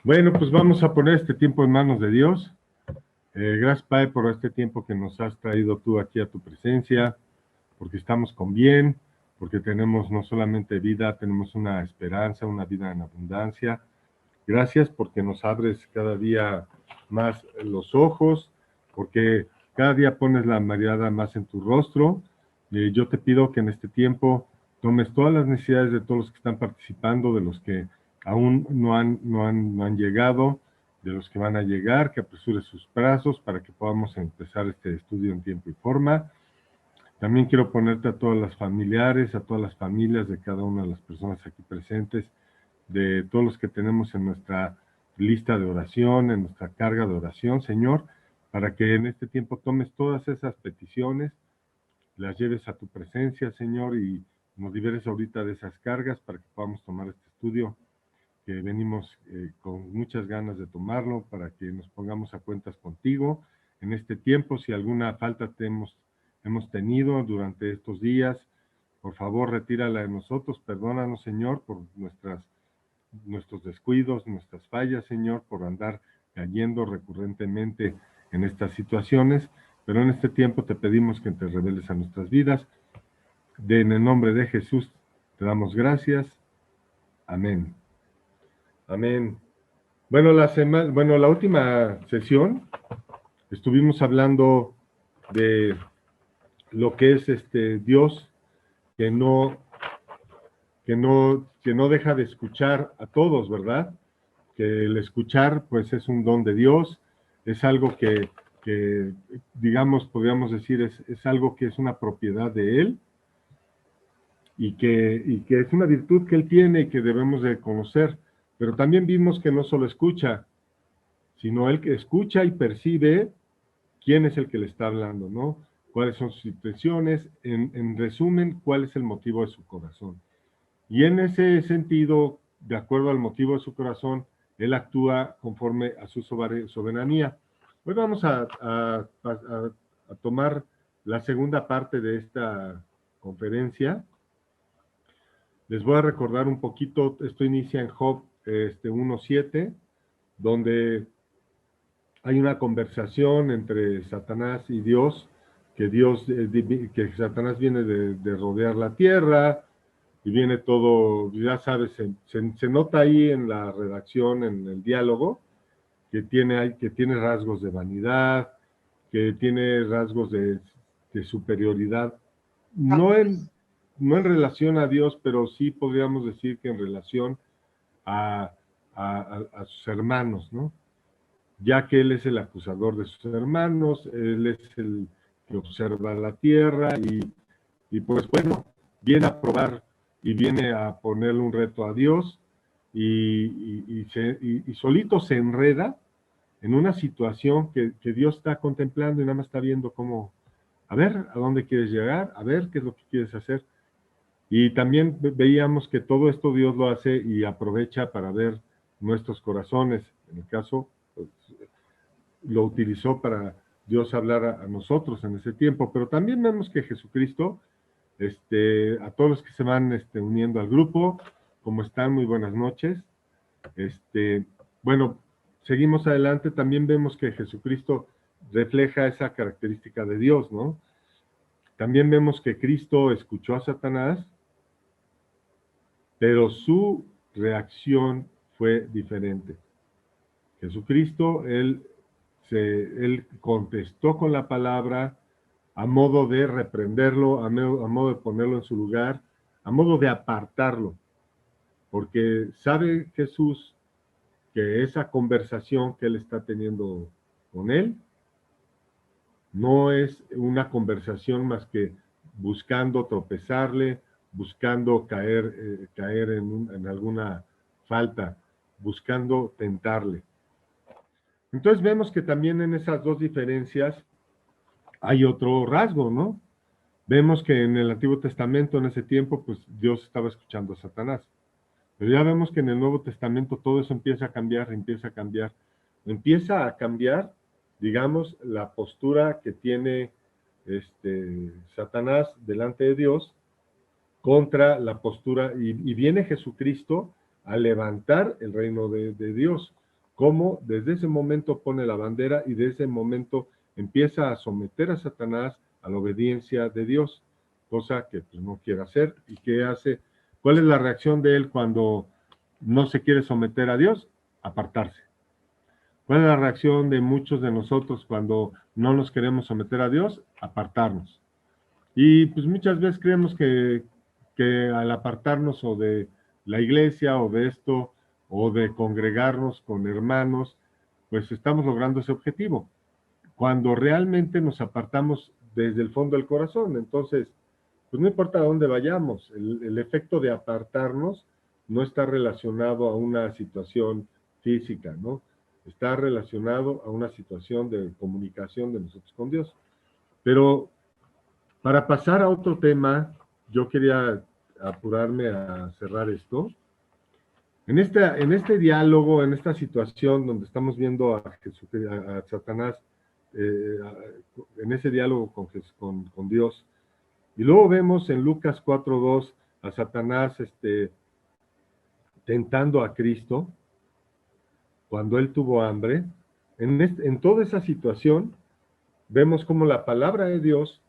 Bueno, pues vamos a poner este tiempo en manos de Dios. Gracias, Padre, por este tiempo que nos has traído tú aquí a tu presencia, porque estamos con bien, porque tenemos no solamente vida, tenemos una esperanza, una vida en abundancia. Gracias porque nos abres cada día más los ojos, porque cada día pones la mirada más en tu rostro. Yo te pido que en este tiempo tomes todas las necesidades de todos los que están participando, de los que aún no han llegado, de los que van a llegar, que apresure sus brazos para que podamos empezar este estudio en tiempo y forma. También quiero ponerte a todas las familiares, a todas las familias de cada una de las personas aquí presentes, de todos los que tenemos en nuestra lista de oración, en nuestra carga de oración, Señor, para que en este tiempo tomes todas esas peticiones, las lleves a tu presencia, Señor, y nos liberes ahorita de esas cargas para que podamos tomar este estudio, que venimos con muchas ganas de tomarlo, para que nos pongamos a cuentas contigo en este tiempo. Si alguna falta hemos tenido durante estos días, por favor, retírala de nosotros. Perdónanos, Señor, por nuestros descuidos, nuestras fallas, Señor, por andar cayendo recurrentemente en estas situaciones, pero en este tiempo te pedimos que te reveles a nuestras vidas. En el nombre de Jesús te damos gracias. Amén. Amén. Bueno, la última sesión estuvimos hablando de lo que es Dios que no deja de escuchar a todos, ¿verdad? Que el escuchar, pues, es un don de Dios, es algo que digamos, podríamos decir, es algo que es una propiedad de Él y que es una virtud que Él tiene y que debemos de conocer. Pero también vimos que no solo escucha, sino Él que escucha y percibe quién es el que le está hablando, ¿no? Cuáles son sus intenciones, en resumen, cuál es el motivo de su corazón. Y en ese sentido, de acuerdo al motivo de su corazón, él actúa conforme a su soberanía. Hoy vamos a tomar la segunda parte de esta conferencia. Les voy a recordar un poquito, esto inicia en Job 1:7, donde hay una conversación entre Satanás y Dios, que Satanás viene de rodear la tierra, y viene todo, ya sabes, se nota ahí en la redacción, en el diálogo, que tiene rasgos de vanidad, que tiene rasgos de superioridad, no en, no en relación a Dios, pero sí podríamos decir que en relación a sus hermanos, ¿no? Ya que él es el acusador de sus hermanos, él es el que observa la tierra y pues bueno, viene a probar y viene a ponerle un reto a Dios y solito se enreda en una situación que Dios está contemplando y nada más está viendo cómo, a ver, a dónde quieres llegar, a ver qué es lo que quieres hacer. Y también veíamos que todo esto Dios lo hace y aprovecha para ver nuestros corazones. En el caso, pues, lo utilizó para Dios hablar a nosotros en ese tiempo, pero también vemos que Jesucristo, a todos los que se van uniendo al grupo, ¿cómo están? Muy buenas noches. Bueno, seguimos adelante, también vemos que Jesucristo refleja esa característica de Dios, ¿no? También vemos que Cristo escuchó a Satanás, pero su reacción fue diferente. Jesucristo, él contestó con la palabra a modo de reprenderlo, a modo de ponerlo en su lugar, a modo de apartarlo, porque sabe Jesús que esa conversación que él está teniendo con él no es una conversación más que buscando tropezarle, buscando caer en alguna falta, buscando tentarle. Entonces vemos que también en esas dos diferencias hay otro rasgo, ¿no? Vemos que en el Antiguo Testamento, en ese tiempo, pues Dios estaba escuchando a Satanás. Pero ya vemos que en el Nuevo Testamento todo eso empieza a cambiar, empieza a cambiar, digamos, la postura que tiene Satanás delante de Dios contra la postura, y viene Jesucristo a levantar el reino de Dios. cómo desde ese momento pone la bandera y desde ese momento empieza a someter a Satanás a la obediencia de Dios, cosa que pues, no quiere hacer. ¿Y qué hace? ¿Cuál es la reacción de él cuando no se quiere someter a Dios? Apartarse. ¿Cuál es la reacción de muchos de nosotros cuando no nos queremos someter a Dios? Apartarnos. Y pues muchas veces creemos que al apartarnos o de la iglesia o de esto, o de congregarnos con hermanos, pues estamos logrando ese objetivo, cuando realmente nos apartamos desde el fondo del corazón. Entonces, pues no importa a dónde vayamos, el efecto de apartarnos no está relacionado a una situación física, ¿no? Está relacionado a una situación de comunicación de nosotros con Dios. Pero para pasar a otro tema, yo quería apurarme a cerrar esto. En este diálogo, en esta situación donde estamos viendo a Satanás, en ese diálogo con Dios, y luego vemos en Lucas 4:2 a Satanás tentando a Cristo cuando él tuvo hambre. En toda esa situación, vemos como la palabra de Dios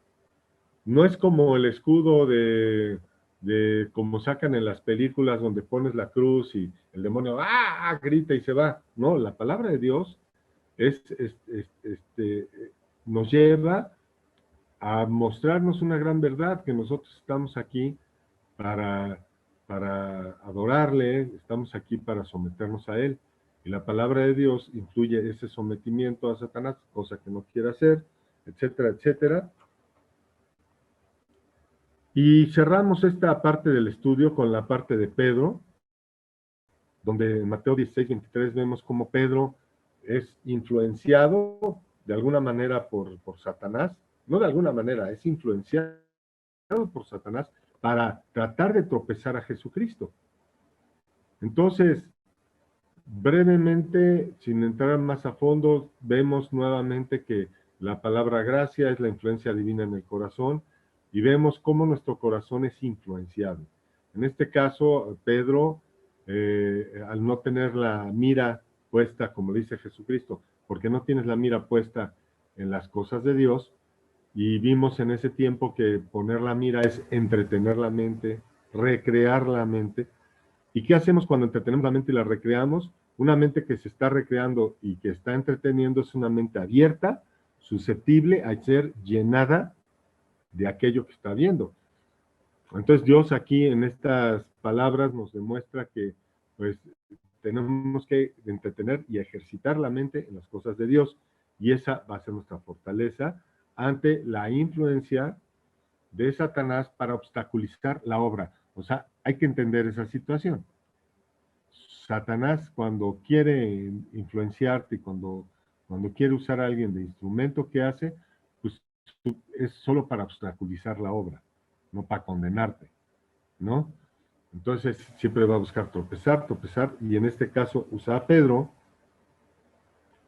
no es como el escudo de como sacan en las películas donde pones la cruz y el demonio grita y se va. No, la palabra de Dios nos lleva a mostrarnos una gran verdad, que nosotros estamos aquí para, para adorarle, estamos aquí para someternos a Él. Y la palabra de Dios incluye ese sometimiento a Satanás, cosa que no quiere hacer, etcétera, etcétera. Y cerramos esta parte del estudio con la parte de Pedro, donde en Mateo 16:23 vemos cómo Pedro es influenciado de alguna manera por Satanás, no de alguna manera, es influenciado por Satanás para tratar de tropezar a Jesucristo. Entonces, brevemente, sin entrar más a fondo, vemos nuevamente que la palabra gracia es la influencia divina en el corazón y vemos cómo nuestro corazón es influenciado. En este caso, Pedro, al no tener la mira puesta, como dice Jesucristo, porque no tienes la mira puesta en las cosas de Dios, y vimos en ese tiempo que poner la mira es entretener la mente, recrear la mente. ¿Y qué hacemos cuando entretenemos la mente y la recreamos? Una mente que se está recreando y que está entreteniendo es una mente abierta, susceptible a ser llenada de aquello que está viendo. Entonces Dios aquí en estas palabras nos demuestra que pues tenemos que entretener y ejercitar la mente en las cosas de Dios, y esa va a ser nuestra fortaleza ante la influencia de Satanás para obstaculizar la obra. O sea, hay que entender esa situación. Satanás, cuando quiere influenciarte y cuando quiere usar a alguien de instrumento, ¿qué hace? Pues es solo para obstaculizar la obra, no para condenarte, ¿no? Entonces siempre va a buscar tropezar, y en este caso usa a Pedro,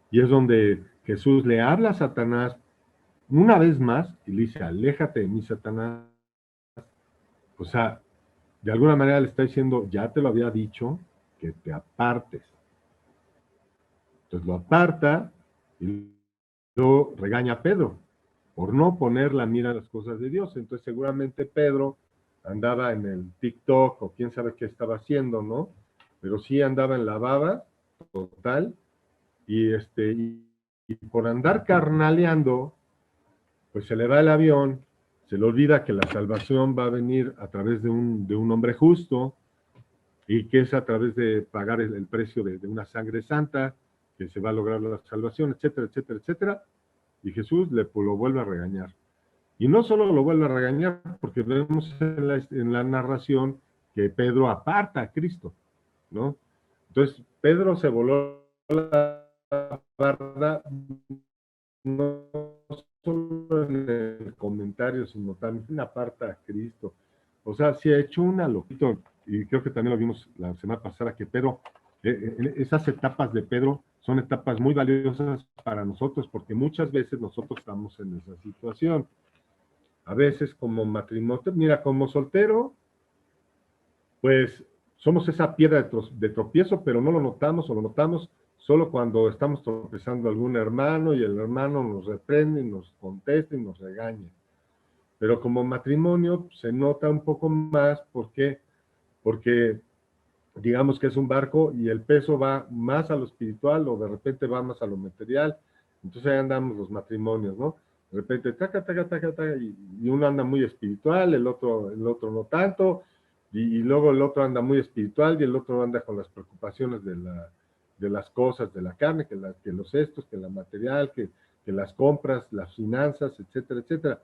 y es donde Jesús le habla a Satanás una vez más y le dice: aléjate de mí, Satanás. O sea, de alguna manera le está diciendo: ya te lo había dicho, que te apartes. Entonces lo aparta y luego regaña a Pedro por no poner la mira en las cosas de Dios. Entonces seguramente Pedro andaba en el TikTok o quién sabe qué estaba haciendo, ¿no? Pero sí andaba en la baba total, y por andar carnaleando, pues se le va el avión, se le olvida que la salvación va a venir a través de un hombre justo, y que es a través de pagar el precio de una sangre santa, que se va a lograr la salvación, etcétera, etcétera, etcétera. Y Jesús lo vuelve a regañar. Y no solo lo vuelve a regañar, porque vemos en la narración que Pedro aparta a Cristo, ¿no? Entonces, Pedro se voló la barda, no solo en el comentario, sino también aparta a Cristo. O sea, se ha hecho una locura, y creo que también lo vimos la semana pasada, que Pedro, esas etapas de Pedro son etapas muy valiosas para nosotros, porque muchas veces nosotros estamos en esa situación. A veces como matrimonio, mira, como soltero, pues somos esa piedra de tropiezo, pero no lo notamos, o lo notamos solo cuando estamos tropezando a algún hermano y el hermano nos reprende, nos contesta y nos regaña. Pero como matrimonio se nota un poco más, ¿por qué? Porque digamos que es un barco y el peso va más a lo espiritual o de repente va más a lo material. Entonces ahí andamos los matrimonios, ¿no? De repente, taca, taca, taca, taca, y uno anda muy espiritual, el otro no tanto, y luego el otro anda muy espiritual y el otro anda con las preocupaciones de las cosas, de la carne, que los estos, que la material, que las compras, las finanzas, etcétera, etcétera.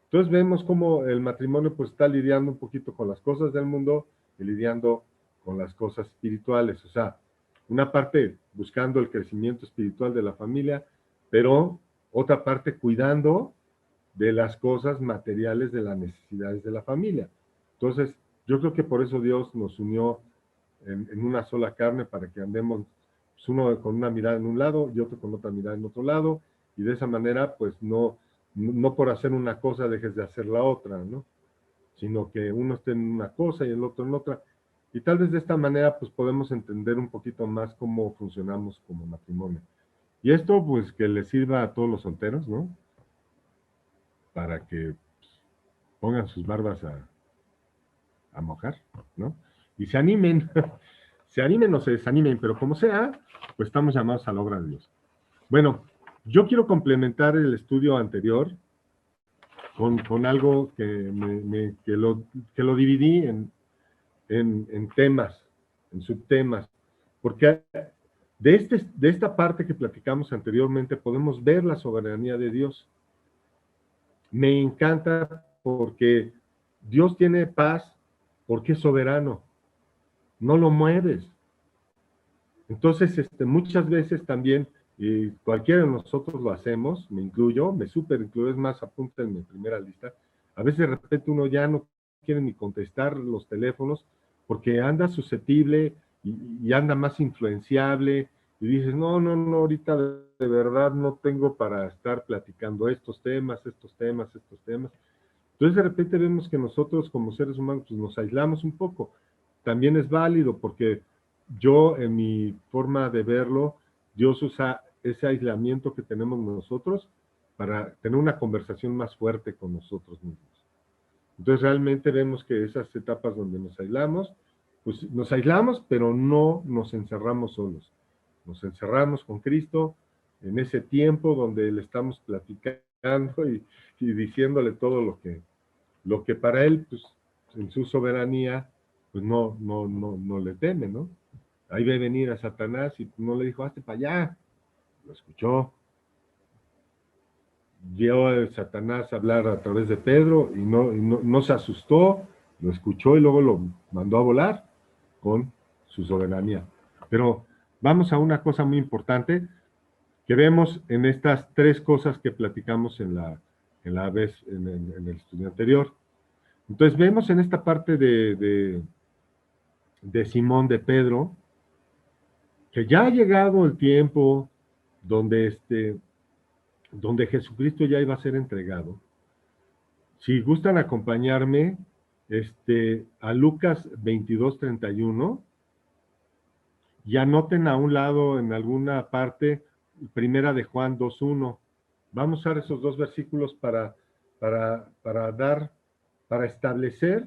Entonces vemos cómo el matrimonio pues está lidiando un poquito con las cosas del mundo y lidiando con las cosas espirituales. O sea, una parte buscando el crecimiento espiritual de la familia, pero otra parte cuidando de las cosas materiales, de las necesidades de la familia. Entonces, yo creo que por eso Dios nos unió en una sola carne para que andemos pues, uno con una mirada en un lado y otro con otra mirada en otro lado, y de esa manera, pues no por hacer una cosa dejes de hacer la otra, ¿no? Sino que uno esté en una cosa y el otro en otra. Y tal vez de esta manera, pues podemos entender un poquito más cómo funcionamos como matrimonio. Y esto, pues, que le sirva a todos los solteros, ¿no? Para que pongan sus barbas a mojar, ¿no? Y se animen, se animen o se desanimen, pero como sea, pues estamos llamados a la obra de Dios. Bueno, yo quiero complementar el estudio anterior con algo que lo dividí en temas, en subtemas, porque de esta parte que platicamos anteriormente podemos ver la soberanía de Dios. Me encanta porque Dios tiene paz porque es soberano, no lo mueves. Entonces, muchas veces también, y cualquiera de nosotros lo hacemos, me incluyo, me súper incluyo, es más, apunta en mi primera lista, a veces de repente uno ya no quiere ni contestar los teléfonos porque anda susceptible y anda más influenciable y dices, no, ahorita de verdad no tengo para estar platicando estos temas. Entonces de repente vemos que nosotros como seres humanos pues, nos aislamos un poco. También es válido porque yo en mi forma de verlo, Dios usa ese aislamiento que tenemos nosotros para tener una conversación más fuerte con nosotros mismos. Entonces realmente vemos que esas etapas donde nos aislamos, pues nos aislamos, pero no nos encerramos solos. Nos encerramos con Cristo en ese tiempo donde le estamos platicando y diciéndole todo lo que para él, pues, en su soberanía, pues no le teme, ¿no? Ahí ve venir a Satanás y no le dijo, hazte para allá. Lo escuchó. Vio a Satanás hablar a través de Pedro y no se asustó, lo escuchó y luego lo mandó a volar con su soberanía. Pero vamos a una cosa muy importante que vemos en estas tres cosas que platicamos en el estudio anterior. Entonces vemos en esta parte de Simón, de Pedro, que ya ha llegado el tiempo donde, donde Jesucristo ya iba a ser entregado. Si gustan acompañarme a Lucas 22:31 y anoten a un lado en alguna parte, primera de Juan 2:1. Vamos a usar esos dos versículos para establecer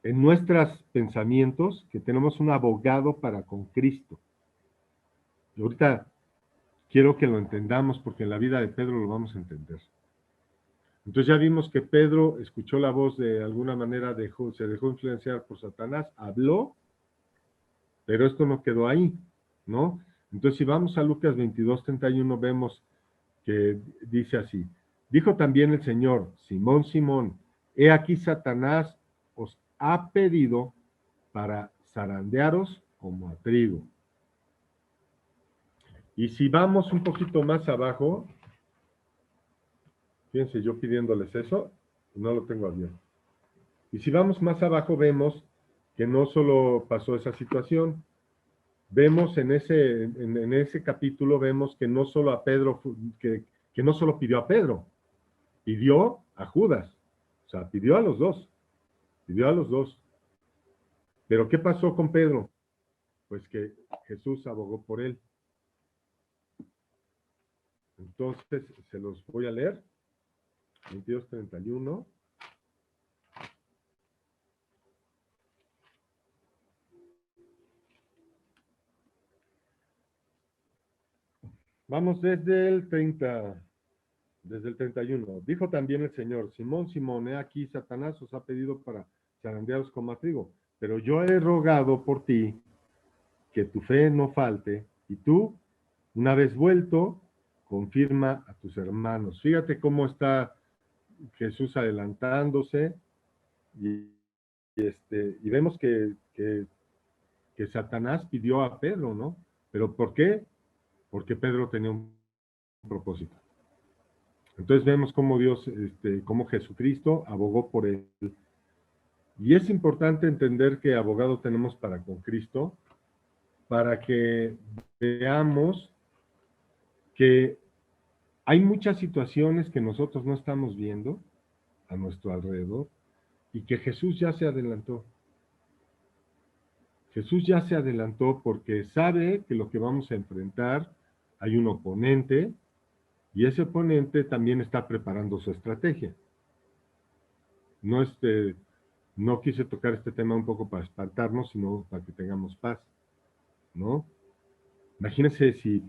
en nuestros pensamientos que tenemos un abogado para con Cristo. Y ahorita quiero que lo entendamos porque en la vida de Pedro lo vamos a entender. Entonces ya vimos que Pedro escuchó la voz de alguna manera, se dejó influenciar por Satanás, habló, pero esto no quedó ahí, ¿no? Entonces si vamos a Lucas 22:31 vemos que dice así, dijo también el Señor, Simón, Simón, he aquí Satanás os ha pedido para zarandearos como a trigo. Y si vamos un poquito más abajo, fíjense, yo pidiéndoles eso, no lo tengo abierto. Y si vamos más abajo, vemos que no solo pasó esa situación, vemos en ese capítulo, vemos que no solo a Pedro, que no solo pidió a Pedro, pidió a Judas, o sea, pidió a los dos. Pero ¿qué pasó con Pedro? pues que Jesús abogó por él. Entonces, se los voy a leer. 22:31. Vamos desde el 30, desde el 31. Dijo también el Señor: Simón, Simón, he aquí Satanás os ha pedido para zarandearos como a trigo, pero yo he rogado por ti que tu fe no falte, y tú, una vez vuelto, confirma a tus hermanos. Fíjate cómo está Jesús adelantándose, y y vemos que Satanás pidió a Pedro, ¿no? ¿Pero por qué? Porque Pedro tenía un propósito. Entonces vemos cómo Dios, cómo Jesucristo abogó por él. Y es importante entender que abogado tenemos para con Cristo, para que veamos que hay muchas situaciones que nosotros no estamos viendo a nuestro alrededor y que Jesús ya se adelantó. Jesús ya se adelantó porque sabe que lo que vamos a enfrentar, hay un oponente, y ese oponente también está preparando su estrategia. No, no quise tocar este tema un poco para espantarnos, sino para que tengamos paz, ¿no? Imagínense si,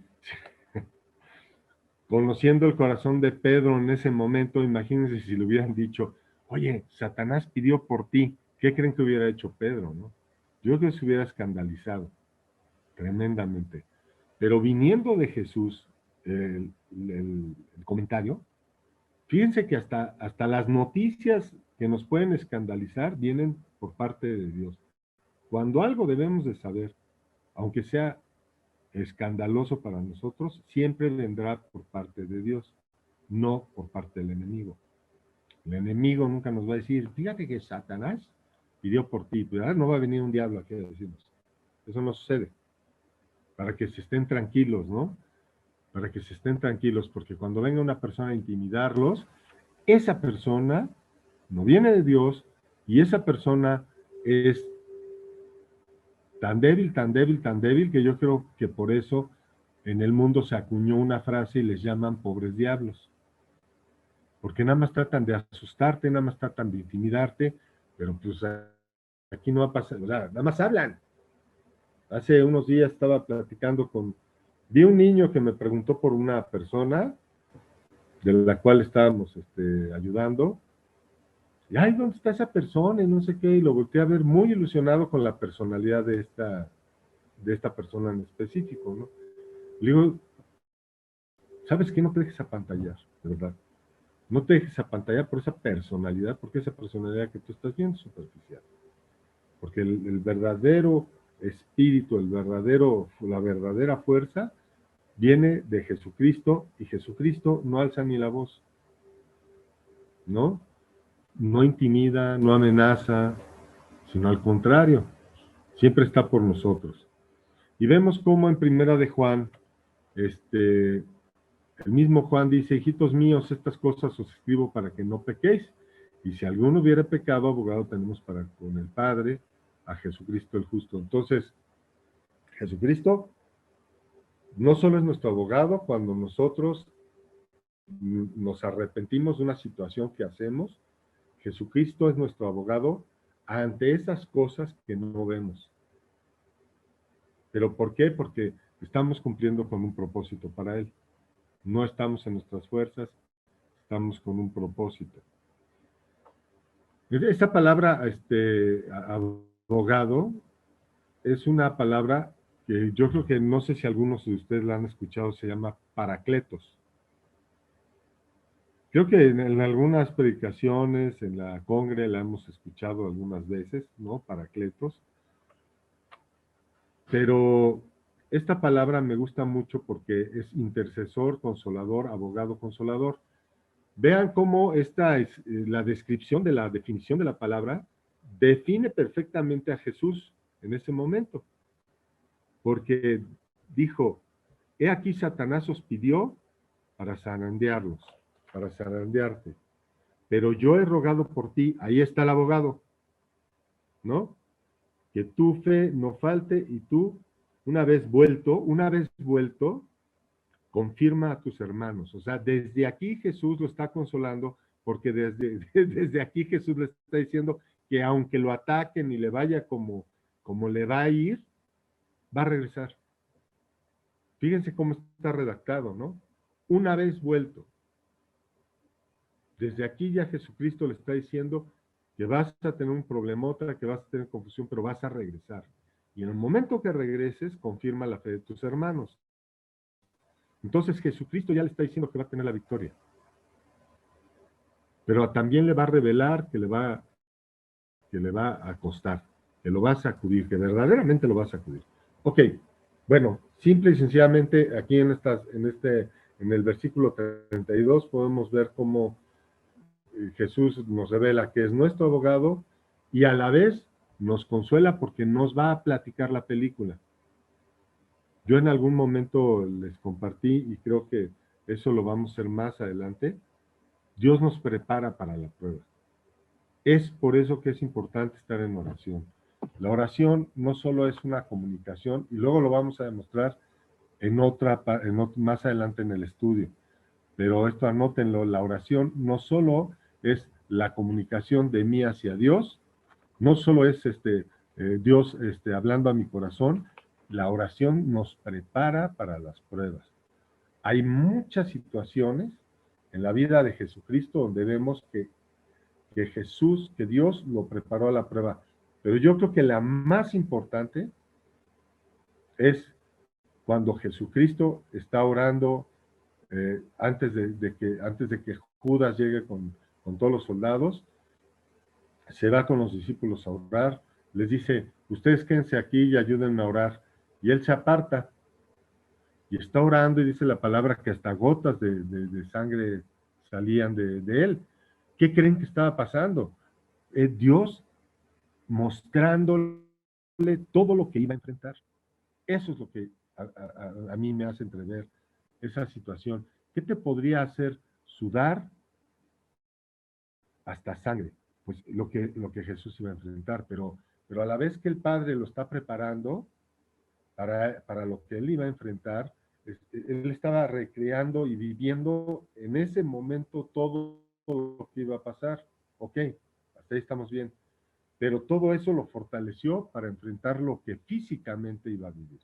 conociendo el corazón de Pedro en ese momento, imagínense si le hubieran dicho: oye, Satanás pidió por ti, ¿qué creen que hubiera hecho Pedro, no? Yo creo que se hubiera escandalizado tremendamente. Pero viniendo de Jesús, el comentario, fíjense que hasta las noticias que nos pueden escandalizar vienen por parte de Dios. Cuando algo debemos de saber, aunque sea escandaloso para nosotros, siempre vendrá por parte de Dios, no por parte del enemigo. El enemigo nunca nos va a decir: fíjate que Satanás pidió por ti, pero no va a venir un diablo aquí a decirnos. Eso no sucede. Para que se estén tranquilos, ¿no? Para que se estén tranquilos, porque cuando venga una persona a intimidarlos, esa persona no viene de Dios, y esa persona es tan débil, tan débil, tan débil, que yo creo que por eso en el mundo se acuñó una frase y les llaman pobres diablos. Porque nada más tratan de asustarte, nada más tratan de intimidarte, pero pues aquí no va a pasar, o sea, nada más hablan. Hace unos días estaba platicando vi un niño que me preguntó por una persona de la cual estábamos ayudando. Y, ay, ¿dónde está esa persona? Y no sé qué, y lo volteé a ver muy ilusionado con la personalidad de esta persona en específico, ¿no? Le digo: ¿sabes qué? No te dejes apantallar, de verdad. No te dejes apantallar por esa personalidad, porque esa personalidad que tú estás viendo es superficial. Porque el verdadero espíritu, la verdadera fuerza, viene de Jesucristo, y Jesucristo no alza ni la voz, ¿no? No intimida, no amenaza, sino al contrario, siempre está por nosotros. Y vemos cómo en Primera de Juan, el mismo Juan dice: hijitos míos, estas cosas os escribo para que no pequéis. Y si alguno hubiera pecado, abogado tenemos para con el Padre, a Jesucristo el justo. Entonces, Jesucristo no solo es nuestro abogado cuando nosotros nos arrepentimos de una situación que hacemos. Jesucristo es nuestro abogado ante esas cosas que no vemos. ¿Pero por qué? Porque estamos cumpliendo con un propósito para Él. No estamos en nuestras fuerzas, estamos con un propósito. Esta palabra, abogado, es una palabra que yo creo que, no sé si algunos de ustedes la han escuchado, se llama paracletos. Creo que en algunas predicaciones, en la congre, la hemos escuchado algunas veces, ¿no? Paracletos. Pero esta palabra me gusta mucho porque es intercesor, consolador, abogado, consolador. Vean cómo esta es la descripción de la definición de la palabra, define perfectamente a Jesús en ese momento. Porque dijo: he aquí Satanás os pidió para zarandearlos, para zarandearte. Pero yo he rogado por ti, ahí está el abogado, ¿no? Que tu fe no falte y tú una vez vuelto, confirma a tus hermanos. O sea, desde aquí Jesús lo está consolando, porque desde aquí Jesús le está diciendo que aunque lo ataquen y le vaya como le va a ir, va a regresar. Fíjense cómo está redactado, ¿no? Una vez vuelto. Desde aquí ya Jesucristo le está diciendo que vas a tener un problemota, que vas a tener confusión, pero vas a regresar. Y en el momento que regreses, confirma la fe de tus hermanos. Entonces Jesucristo ya le está diciendo que va a tener la victoria. Pero también le va a revelar que le va a costar, que lo va a sacudir, que verdaderamente lo va a sacudir. Ok, bueno, simple y sencillamente aquí en el versículo 32 podemos ver cómo Jesús nos revela que es nuestro abogado y a la vez nos consuela porque nos va a platicar la película. Yo en algún momento les compartí y creo que eso lo vamos a hacer más adelante. Dios nos prepara para la prueba. Es por eso que es importante estar en oración. La oración no solo es una comunicación, y luego lo vamos a demostrar más adelante en el estudio, pero esto anótenlo, la oración no solo es la comunicación de mí hacia Dios, no solo es Dios hablando a mi corazón, la oración nos prepara para las pruebas. Hay muchas situaciones en la vida de Jesucristo donde vemos que Dios lo preparó a la prueba. Pero yo creo que la más importante es cuando Jesucristo está orando antes de que Judas llegue con todos los soldados, se va con los discípulos a orar, les dice, ustedes quédense aquí y ayúdenme a orar. Y él se aparta y está orando y dice la palabra que hasta gotas de sangre salían de él. ¿Qué creen que estaba pasando? Dios mostrándole todo lo que iba a enfrentar. Eso es lo que a mí me hace entrever esa situación. ¿Qué te podría hacer sudar hasta sangre? Pues lo que Jesús iba a enfrentar, pero a la vez que el Padre lo está preparando para lo que él iba a enfrentar, él estaba recreando y viviendo en ese momento todo lo que iba a pasar. Ok, hasta ahí estamos bien. Pero todo eso lo fortaleció para enfrentar lo que físicamente iba a vivir.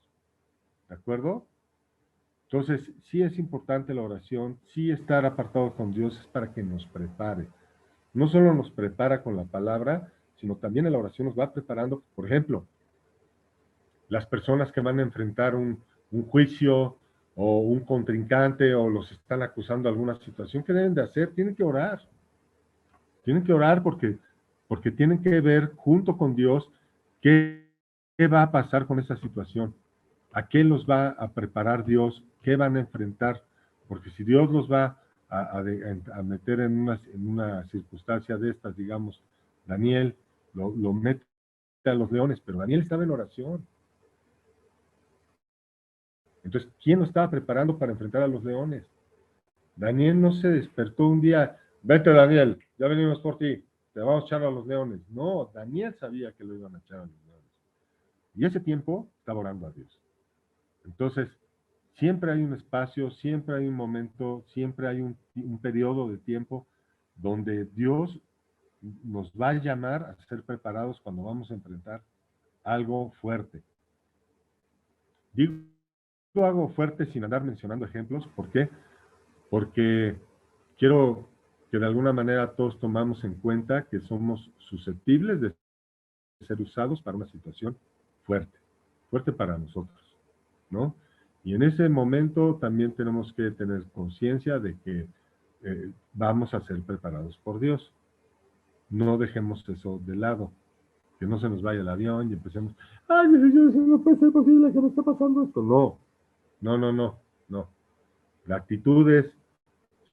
¿De acuerdo? Entonces, sí es importante la oración, sí estar apartado con Dios es para que nos prepare. No solo nos prepara con la palabra, sino también en la oración nos va preparando, por ejemplo, las personas que van a enfrentar un juicio o un contrincante o los están acusando de alguna situación, ¿qué deben de hacer? Tienen que orar. Tienen que orar porque tienen que ver junto con Dios qué va a pasar con esa situación, a qué los va a preparar Dios, qué van a enfrentar, porque si Dios los va a meter en una circunstancia de estas, digamos, Daniel lo mete a los leones, pero Daniel estaba en oración. Entonces, ¿quién lo estaba preparando para enfrentar a los leones? Daniel no se despertó un día, vete Daniel, ya venimos por ti, te vamos a echar a los leones. No, Daniel sabía que lo iban a echar a los leones. Y ese tiempo estaba orando a Dios. Entonces, siempre hay un espacio, siempre hay un momento, siempre hay un periodo de tiempo donde Dios nos va a llamar a ser preparados cuando vamos a enfrentar algo fuerte. Digo algo fuerte sin andar mencionando ejemplos, ¿por qué? Porque quiero que de alguna manera todos tomamos en cuenta que somos susceptibles de ser usados para una situación fuerte, fuerte para nosotros, ¿no? Y en ese momento también tenemos que tener conciencia de que vamos a ser preparados por Dios. No dejemos eso de lado, que no se nos vaya el avión y empecemos, ay, Señor, no puede ser posible que me esté pasando esto. No, no, no, no, no. La actitud es,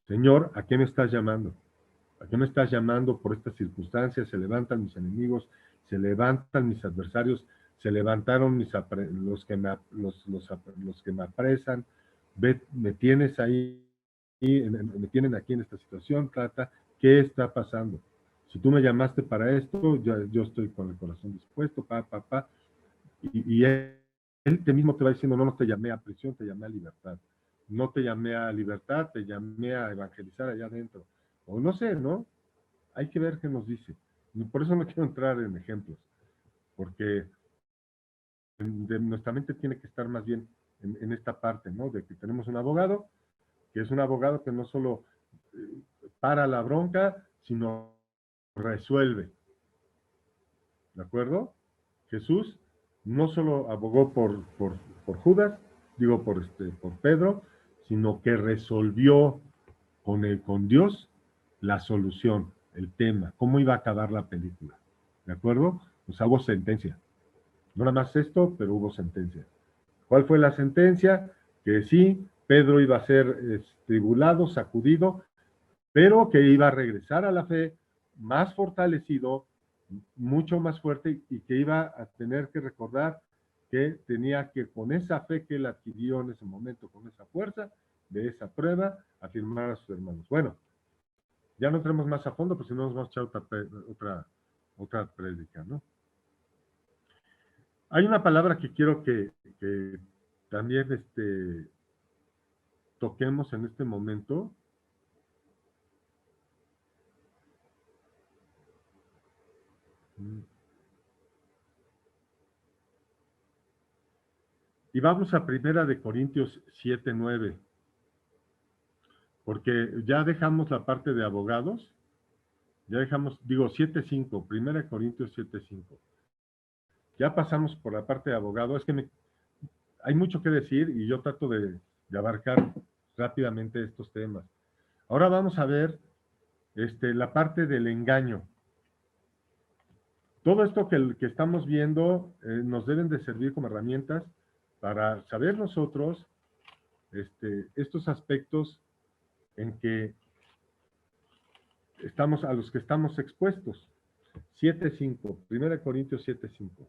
Señor, ¿a qué me estás llamando? ¿A qué me estás llamando por estas circunstancias? Se levantan mis enemigos, se levantan mis adversarios, se levantaron los que me apresan. Me tienes ahí, me tienen aquí en esta situación, trata, ¿qué está pasando? Si tú me llamaste para esto, yo estoy con el corazón dispuesto, y él mismo te va diciendo, no, no te llamé a prisión, te llamé a libertad. No te llamé a libertad, te llamé a evangelizar allá adentro. O no sé, ¿no? Hay que ver qué nos dice. Por eso no quiero entrar en ejemplos, porque nuestra mente tiene que estar más bien en esta parte, ¿no? De que tenemos un abogado, que es un abogado que no solo para la bronca, sino resuelve. ¿De acuerdo? Jesús no solo abogó por Judas, digo por Pedro, sino que resolvió con Dios la solución, el tema, cómo iba a acabar la película. ¿De acuerdo? O sea, hubo sentencia. No nada más esto, pero hubo sentencia. ¿Cuál fue la sentencia? Que sí, Pedro iba a ser tribulado, sacudido, pero que iba a regresar a la fe más fortalecido, mucho más fuerte, y que iba a tener que recordar que tenía que, con esa fe que él adquirió en ese momento, con esa fuerza de esa prueba, afirmar a sus hermanos. Bueno, ya no entremos más a fondo, pues si no nos vamos a echar otra prédica, ¿no? Hay una palabra que quiero que también toquemos en este momento. Y vamos a Primera de Corintios 7:9, porque ya dejamos la parte de abogados, ya dejamos, digo 7:5, Primera de Corintios 7:5. Ya pasamos por la parte de abogado, es que hay mucho que decir y yo trato de abarcar rápidamente estos temas. Ahora vamos a ver la parte del engaño. Todo esto que estamos viendo nos deben de servir como herramientas para saber nosotros estos aspectos en que a los que estamos expuestos. 7:5, 1 Corintios 7:5.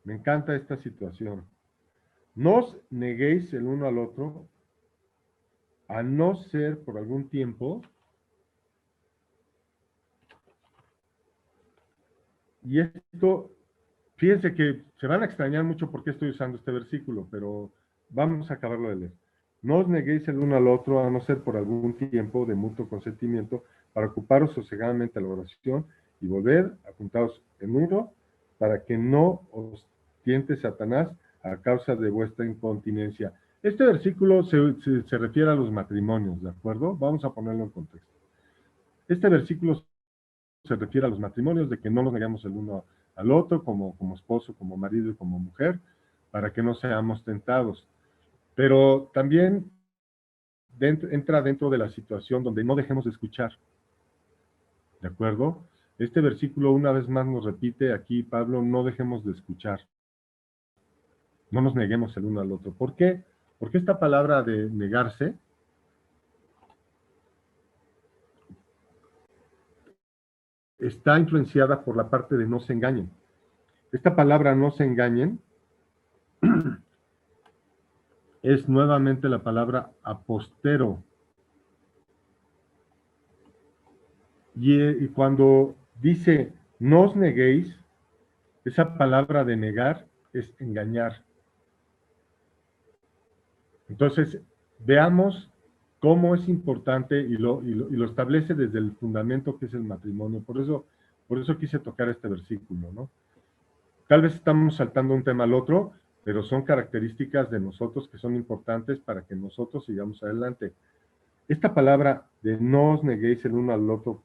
Me encanta esta situación. No os neguéis el uno al otro, a no ser por algún tiempo. Y esto, fíjense que se van a extrañar mucho por qué estoy usando este versículo, pero vamos a acabarlo de leer. No os neguéis el uno al otro, a no ser por algún tiempo de mutuo consentimiento, para ocuparos sosegadamente a la oración y volver a juntaros en uno, para que no os tiente Satanás a causa de vuestra incontinencia. Este versículo se refiere a los matrimonios, ¿de acuerdo? Vamos a ponerlo en contexto. Este versículo se refiere a los matrimonios, de que no nos neguemos el uno al otro, como esposo, como marido y como mujer, para que no seamos tentados. Pero también entra dentro de la situación donde no dejemos de escuchar, ¿de acuerdo? Este versículo una vez más nos repite aquí, Pablo, no dejemos de escuchar, no nos neguemos el uno al otro. ¿Por qué? Porque esta palabra de negarse está influenciada por la parte de no se engañen. Esta palabra no se engañen es nuevamente la palabra apostero. Y cuando dice no os neguéis, esa palabra de negar es engañar. Entonces, veamos cómo es importante y lo establece desde el fundamento que es el matrimonio. Por eso quise tocar este versículo, ¿no? Tal vez estamos saltando un tema al otro, pero son características de nosotros que son importantes para que nosotros sigamos adelante. Esta palabra de no os neguéis el uno al otro,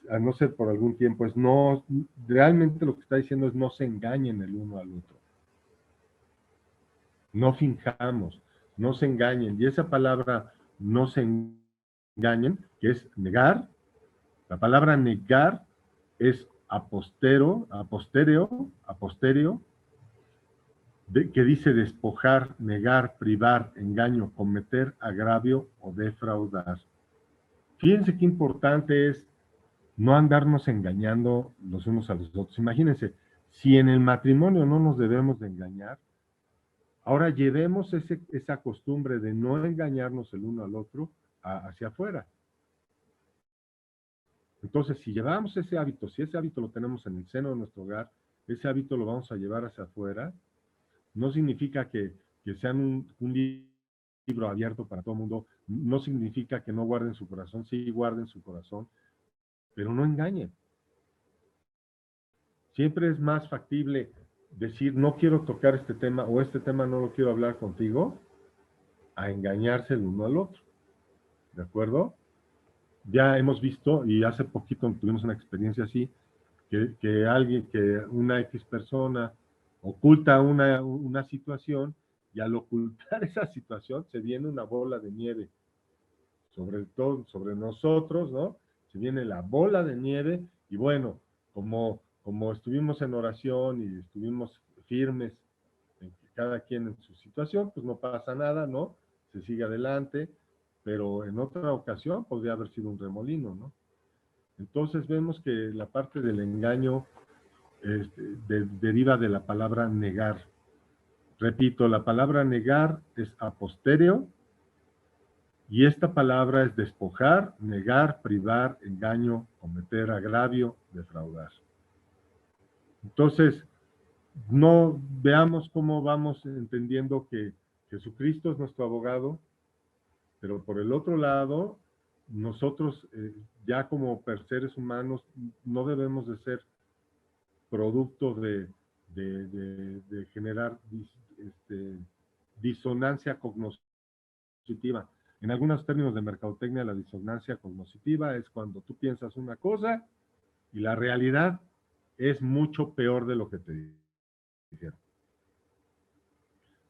a no ser por algún tiempo, es no, realmente lo que está diciendo es no se engañen el uno al otro. No finjamos, no se engañen. Y esa palabra no se engañen, que es negar, la palabra negar es aposterio, que dice despojar, negar, privar, engaño, cometer agravio o defraudar. Fíjense qué importante es no andarnos engañando los unos a los otros. Imagínense, si en el matrimonio no nos debemos de engañar, ahora llevemos esa costumbre de no engañarnos el uno al otro hacia afuera. Entonces, si llevamos ese hábito, si ese hábito lo tenemos en el seno de nuestro hogar, ese hábito lo vamos a llevar hacia afuera, no significa que sean un libro abierto para todo el mundo, no significa que no guarden su corazón, sí guarden su corazón, pero no engañen. Siempre es más factible decir, no quiero tocar este tema o este tema no lo quiero hablar contigo, a engañarse el uno al otro. ¿De acuerdo? Ya hemos visto, y hace poquito tuvimos una experiencia así, que una X persona oculta una situación, y al ocultar esa situación se viene una bola de nieve sobre todo, sobre nosotros, ¿no? Se viene la bola de nieve, y bueno, como estuvimos en oración y estuvimos firmes, en cada quien en su situación, pues no pasa nada, ¿no? Se sigue adelante, pero en otra ocasión podría haber sido un remolino, ¿no? Entonces vemos que la parte del engaño deriva de la palabra negar. Repito, la palabra negar es apostéreo, y esta palabra es despojar, negar, privar, engaño, cometer agravio, defraudar. Entonces, no veamos cómo vamos entendiendo que Jesucristo es nuestro abogado, pero por el otro lado, nosotros ya como seres humanos no debemos de ser producto de generar disonancia cognitiva. En algunos términos de mercadotecnia, la disonancia cognitiva es cuando tú piensas una cosa y la realidad es mucho peor de lo que te dijeron.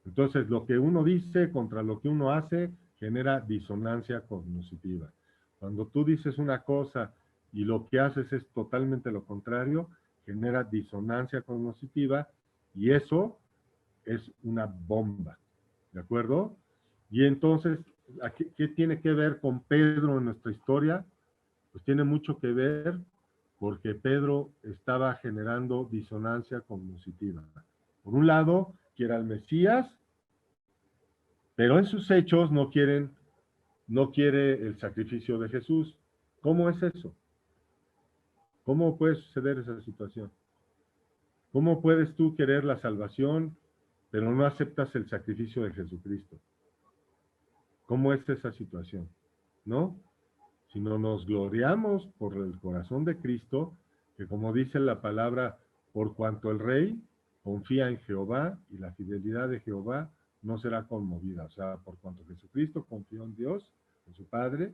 Entonces, lo que uno dice contra lo que uno hace genera disonancia cognitiva. Cuando tú dices una cosa y lo que haces es totalmente lo contrario, genera disonancia cognitiva, y eso es una bomba, ¿de acuerdo? Y entonces, ¿qué tiene que ver con Pedro en nuestra historia? Pues tiene mucho que ver porque Pedro estaba generando disonancia cognitiva. Por un lado, quiere al Mesías, pero en sus hechos no quiere el sacrificio de Jesús. ¿Cómo es eso? ¿Cómo puede suceder esa situación? ¿Cómo puedes tú querer la salvación, pero no aceptas el sacrificio de Jesucristo? ¿Cómo es esa situación? ¿No? Si no nos gloriamos por el corazón de Cristo, que como dice la palabra, por cuanto el rey confía en Jehová y la fidelidad de Jehová no será conmovida. O sea, por cuanto Jesucristo confió en Dios, en su Padre,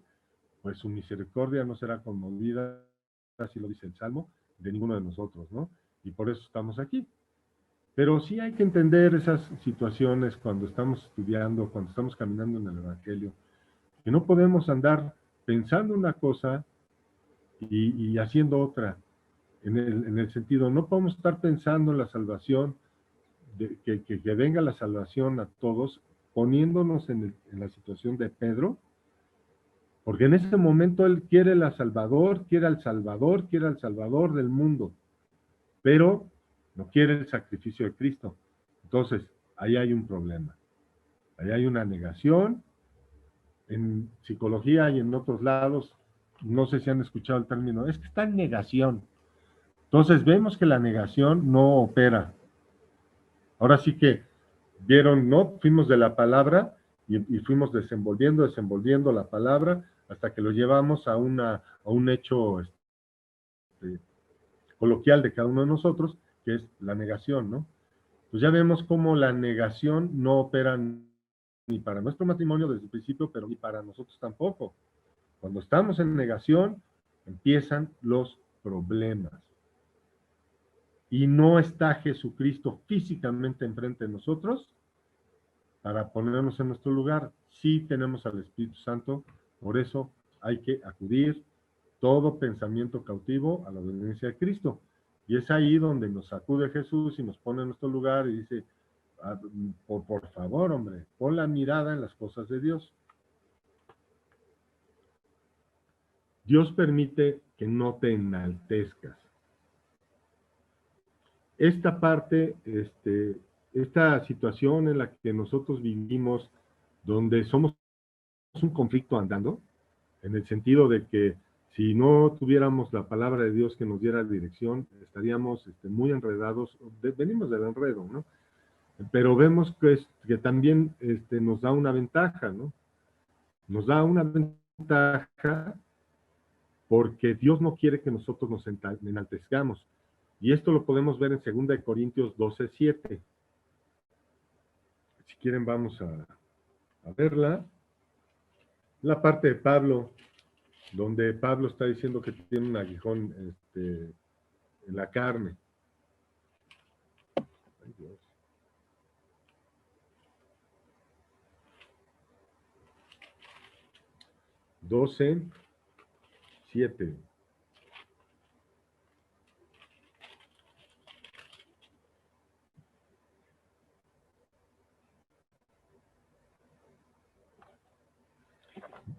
pues su misericordia no será conmovida, así lo dice el Salmo, de ninguno de nosotros, ¿no? Y por eso estamos aquí. Pero sí hay que entender esas situaciones cuando estamos estudiando, cuando estamos caminando en el Evangelio, que no podemos andar pensando una cosa y haciendo otra. En el sentido, no podemos estar pensando en la salvación, que venga la salvación a todos, poniéndonos en la situación de Pedro, porque en ese momento él quiere al Salvador, quiere al Salvador del mundo, pero no quiere el sacrificio de Cristo. Entonces, ahí hay un problema. Ahí hay una negación. En psicología y en otros lados, no sé si han escuchado el término, es que está en negación. Entonces, vemos que la negación no opera. Ahora sí que vieron, ¿no? Fuimos de la palabra y fuimos desenvolviendo la palabra hasta que lo llevamos a un hecho coloquial de cada uno de nosotros, que es la negación, ¿no? Pues ya vemos cómo la negación no opera ni para nuestro matrimonio desde el principio, pero ni para nosotros tampoco. Cuando estamos en negación, empiezan los problemas. Y no está Jesucristo físicamente enfrente de nosotros para ponernos en nuestro lugar. Sí tenemos al Espíritu Santo, por eso hay que acudir todo pensamiento cautivo a la obediencia de Cristo. Y es ahí donde nos acude Jesús y nos pone en nuestro lugar y dice, por favor, hombre, pon la mirada en las cosas de Dios. Dios permite que no te enaltezcas. Esta parte, esta situación en la que nosotros vivimos, donde somos un conflicto andando, en el sentido de que si no tuviéramos la palabra de Dios que nos diera dirección, estaríamos muy enredados, venimos del enredo, ¿no? pero vemos que también nos da una ventaja, ¿no? Nos da una ventaja porque Dios no quiere que nosotros nos enaltezcamos. Y esto lo podemos ver en 2 Corintios 12:7. Si quieren vamos a verla. La parte de Pablo, donde Pablo está diciendo que tiene un aguijón en la carne. Ay, Dios. Doce, 7.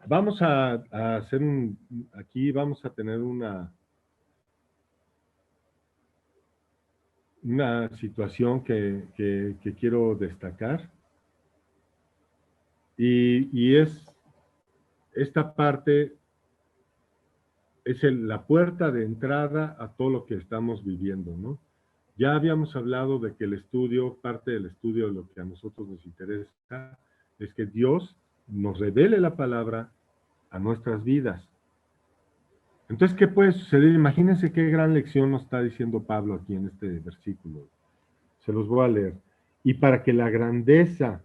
Vamos a hacer aquí vamos a tener una situación que quiero destacar. Y es esta parte, es la puerta de entrada a todo lo que estamos viviendo, ¿no? Ya habíamos hablado de que el estudio, parte del estudio de lo que a nosotros nos interesa, es que Dios nos revele la palabra a nuestras vidas. Entonces, ¿qué puede suceder? Imagínense qué gran lección nos está diciendo Pablo aquí en este versículo. Se los voy a leer. Y para que la grandeza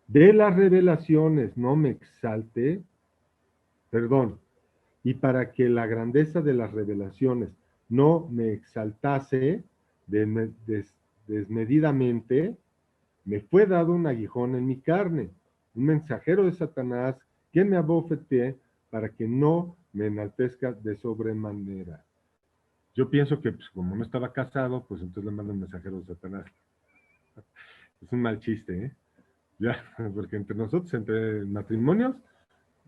de las revelaciones no me exalte, perdón, y para que la grandeza de las revelaciones no me exaltase desmedidamente, me fue dado un aguijón en mi carne, un mensajero de Satanás que me abofeté para que no me enaltezca de sobremanera. Yo pienso que pues, como no estaba casado, pues entonces le mandan mensajero de Satanás. Es un mal chiste, ¿eh? Ya, porque entre nosotros, entre matrimonios,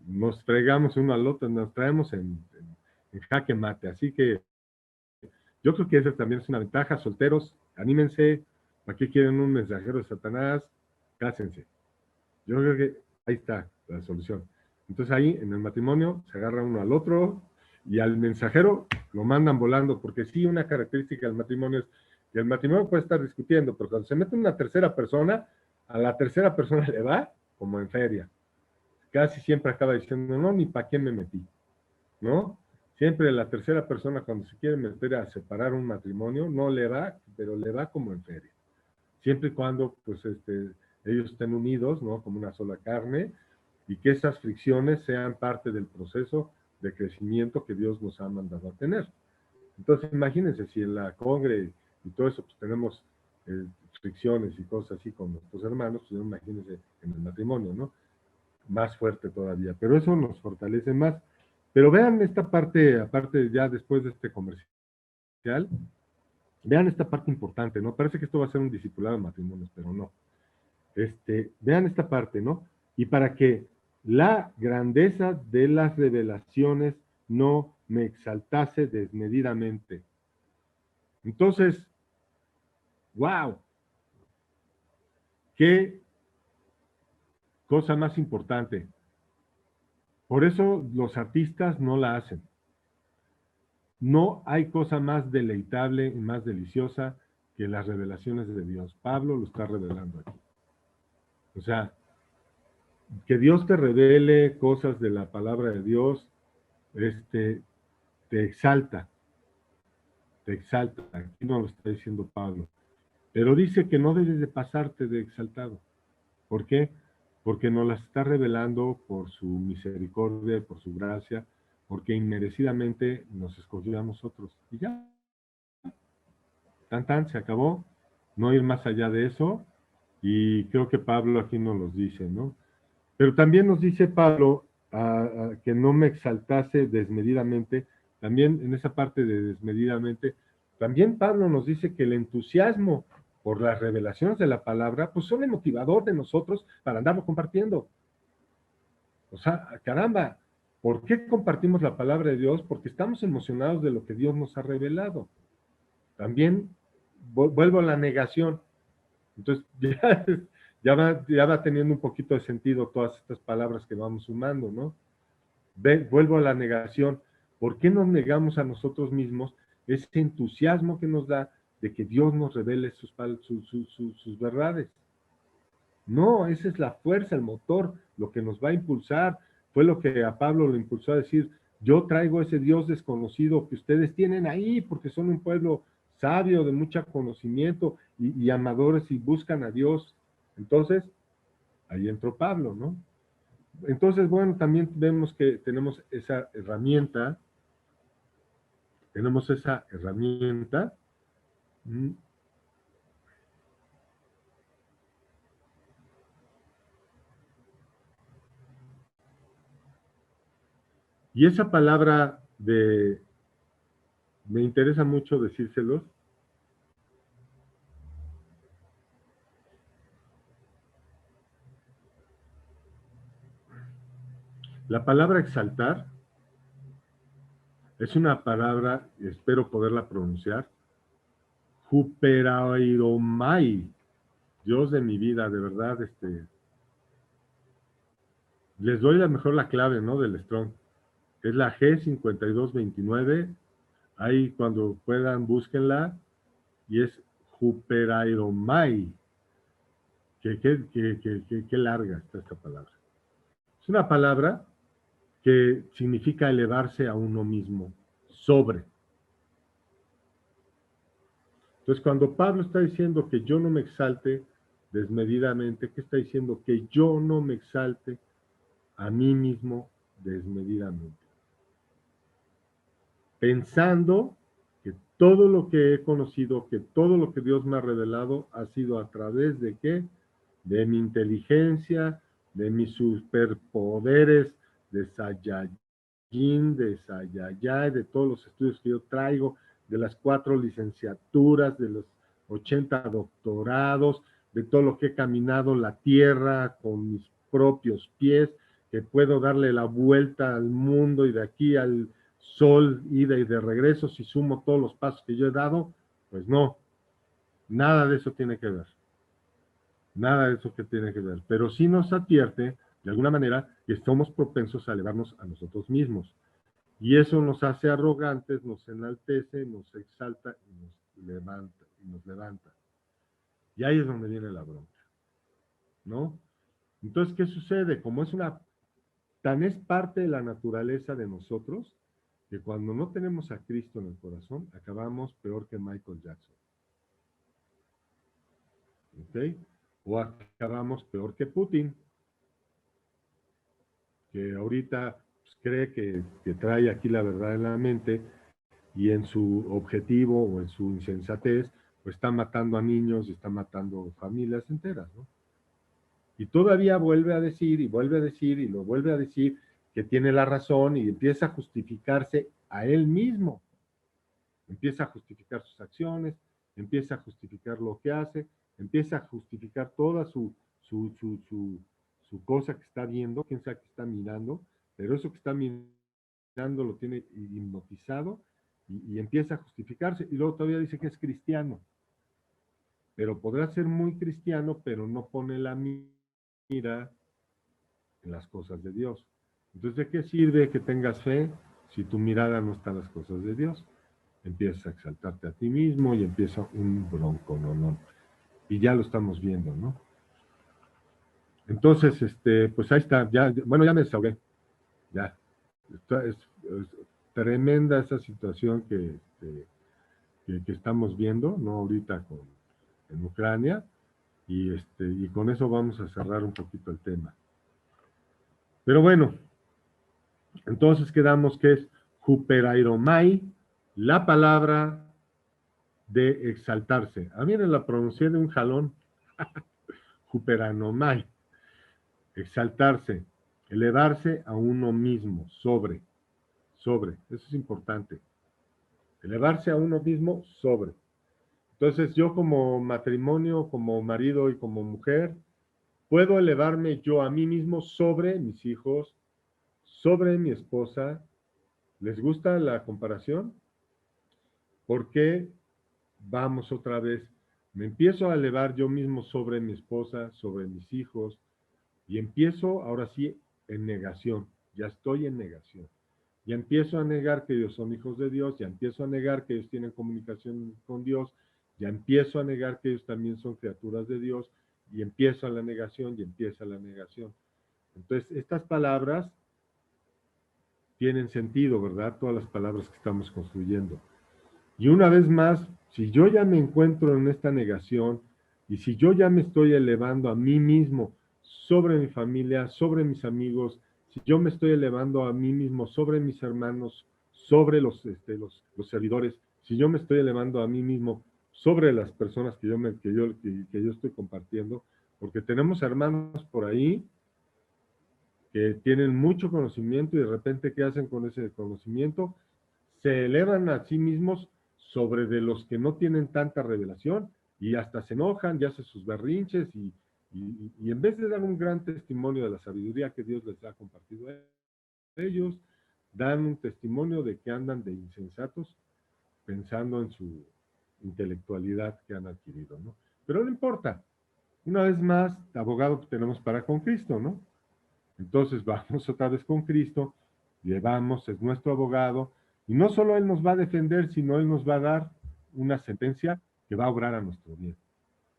nos fregamos uno al otro, nos traemos en jaque mate. Así que yo creo que esa también es una ventaja. Solteros, anímense. ¿Para qué quieren un mensajero de Satanás? Cásense. Yo creo que ahí está la solución. Entonces ahí en el matrimonio se agarra uno al otro y al mensajero lo mandan volando, porque sí, una característica del matrimonio es que el matrimonio puede estar discutiendo, pero cuando se mete una tercera persona, a la tercera persona le va como en feria. Casi siempre acaba diciendo, no, ni para qué me metí, ¿no? Siempre la tercera persona cuando se quiere meter a separar un matrimonio, no le va, pero le va como en feria. Siempre y cuando, pues, ellos estén unidos, ¿no? Como una sola carne, y que esas fricciones sean parte del proceso de crecimiento que Dios nos ha mandado a tener. Entonces, imagínense, si en la congre y todo eso, pues tenemos fricciones y cosas así con nuestros hermanos, pues imagínense en el matrimonio, ¿no? Más fuerte todavía, pero eso nos fortalece más. Pero vean esta parte, aparte ya después de este comercial, vean esta parte importante, ¿no? Parece que esto va a ser un discipulado de matrimonios, pero no. Vean esta parte, ¿no? Y para que la grandeza de las revelaciones no me exaltase desmedidamente. Entonces, wow, qué cosa más importante. Por eso los artistas no la hacen. No hay cosa más deleitable y más deliciosa que las revelaciones de Dios. Pablo lo está revelando aquí. O sea, que Dios te revele cosas de la palabra de Dios, te exalta, te exalta. Aquí no lo está diciendo Pablo. Pero dice que no debes de pasarte de exaltado. ¿Por qué? Porque nos las está revelando por su misericordia, por su gracia, porque inmerecidamente nos escogió a nosotros. Y ya, tan, se acabó. No ir más allá de eso. Y creo que Pablo aquí nos los dice, ¿no? Pero también nos dice Pablo que no me exaltase desmedidamente. También en esa parte de desmedidamente, también Pablo nos dice que el entusiasmo por las revelaciones de la palabra, pues son el motivador de nosotros para andarlo compartiendo. O sea, caramba, ¿por qué compartimos la palabra de Dios? Porque estamos emocionados de lo que Dios nos ha revelado. También vuelvo a la negación. Entonces, ya va teniendo un poquito de sentido todas estas palabras que vamos sumando, ¿no? Vuelvo a la negación. ¿Por qué nos negamos a nosotros mismos ese entusiasmo que nos da de que Dios nos revele sus verdades? No, esa es la fuerza, el motor, lo que nos va a impulsar. Fue lo que a Pablo lo impulsó a decir, yo traigo ese Dios desconocido que ustedes tienen ahí porque son un pueblo sabio, de mucho conocimiento y amadores y buscan a Dios. Entonces, ahí entró Pablo, ¿no? Entonces, bueno, también vemos que tenemos esa herramienta. mm, Y esa palabra me interesa mucho decírselos. La palabra exaltar es una palabra, espero poderla pronunciar, Juperairomai, Dios de mi vida, de verdad, les doy la clave, ¿no? Del Strong. Es la G5229, ahí cuando puedan búsquenla, y es Juperairomai. Qué larga está esta palabra. Es una palabra que significa elevarse a uno mismo, sobre. Entonces, cuando Pablo está diciendo que yo no me exalte desmedidamente, ¿qué está diciendo? Que yo no me exalte a mí mismo desmedidamente. Pensando que todo lo que he conocido, que todo lo que Dios me ha revelado ha sido a través de qué? De mi inteligencia, de mis superpoderes, de Saiyajin, de Sayayay, de todos los estudios que yo traigo, de las 4 licenciaturas, de los 80 doctorados, de todo lo que he caminado la tierra con mis propios pies, que puedo darle la vuelta al mundo y de aquí al sol, ida y de regreso, si sumo todos los pasos que yo he dado, pues no, nada de eso tiene que ver. Nada de eso que tiene que ver. Pero sí nos advierte, de alguna manera, que estamos propensos a elevarnos a nosotros mismos. Y eso nos hace arrogantes, nos enaltece, nos exalta y nos levanta. Y ahí es donde viene la bronca, ¿no? Entonces, ¿qué sucede? Como tan es parte de la naturaleza de nosotros, que cuando no tenemos a Cristo en el corazón, acabamos peor que Michael Jackson, ¿ok? O acabamos peor que Putin, que ahorita pues, cree que trae aquí la verdad en la mente y en su objetivo o en su insensatez, pues está matando a niños y está matando familias enteras, ¿no? Y todavía vuelve a decir y vuelve a decir y lo vuelve a decir que tiene la razón y empieza a justificarse a él mismo. Empieza a justificar sus acciones, empieza a justificar lo que hace, empieza a justificar toda su cosa que está viendo, quién sabe que está mirando, pero eso que está mirando lo tiene hipnotizado y empieza a justificarse. Y luego todavía dice que es cristiano, pero podrá ser muy cristiano, pero no pone la mira en las cosas de Dios. Entonces, ¿de qué sirve que tengas fe si tu mirada no está en las cosas de Dios? Empiezas a exaltarte a ti mismo y empieza un bronco, ¿no? Y ya lo estamos viendo, ¿no? Entonces, pues ahí está, ya, bueno, ya me desahogué, ya. Es tremenda esa situación que estamos viendo, ¿no? Ahorita en Ucrania, y con eso vamos a cerrar un poquito el tema. Pero bueno, entonces quedamos que es Juperairomai, la palabra de exaltarse. A mí me la pronuncié de un jalón, Juperanomai, exaltarse, elevarse a uno mismo, sobre, eso es importante, elevarse a uno mismo sobre. Entonces yo como matrimonio, como marido y como mujer, puedo elevarme yo a mí mismo sobre mis hijos, sobre mi esposa. ¿Les gusta la comparación? Porque vamos otra vez, me empiezo a elevar yo mismo sobre mi esposa, sobre mis hijos, y empiezo ahora sí en negación, ya estoy en negación. Ya empiezo a negar que ellos son hijos de Dios, ya empiezo a negar que ellos tienen comunicación con Dios, ya empiezo a negar que ellos también son criaturas de Dios, y empieza la negación, y empieza la negación. Entonces, estas palabras tienen sentido, ¿verdad? Todas las palabras que estamos construyendo. Y una vez más, si yo ya me encuentro en esta negación, y si yo ya me estoy elevando a mí mismo sobre mi familia, sobre mis amigos, si yo me estoy elevando a mí mismo sobre mis hermanos, sobre los servidores, si yo me estoy elevando a mí mismo sobre las personas que yo estoy compartiendo, porque tenemos hermanos por ahí que tienen mucho conocimiento y de repente, ¿qué hacen con ese conocimiento? Se elevan a sí mismos sobre de los que no tienen tanta revelación y hasta se enojan y hacen sus berrinches y en vez de dar un gran testimonio de la sabiduría que Dios les ha compartido a ellos, dan un testimonio de que andan de insensatos pensando en su intelectualidad que han adquirido, ¿no? Pero no importa, una vez más, abogado tenemos para con Cristo, ¿no? Entonces vamos otra vez con Cristo, llevamos, es nuestro abogado, y no solo Él nos va a defender, sino Él nos va a dar una sentencia que va a obrar a nuestro bien.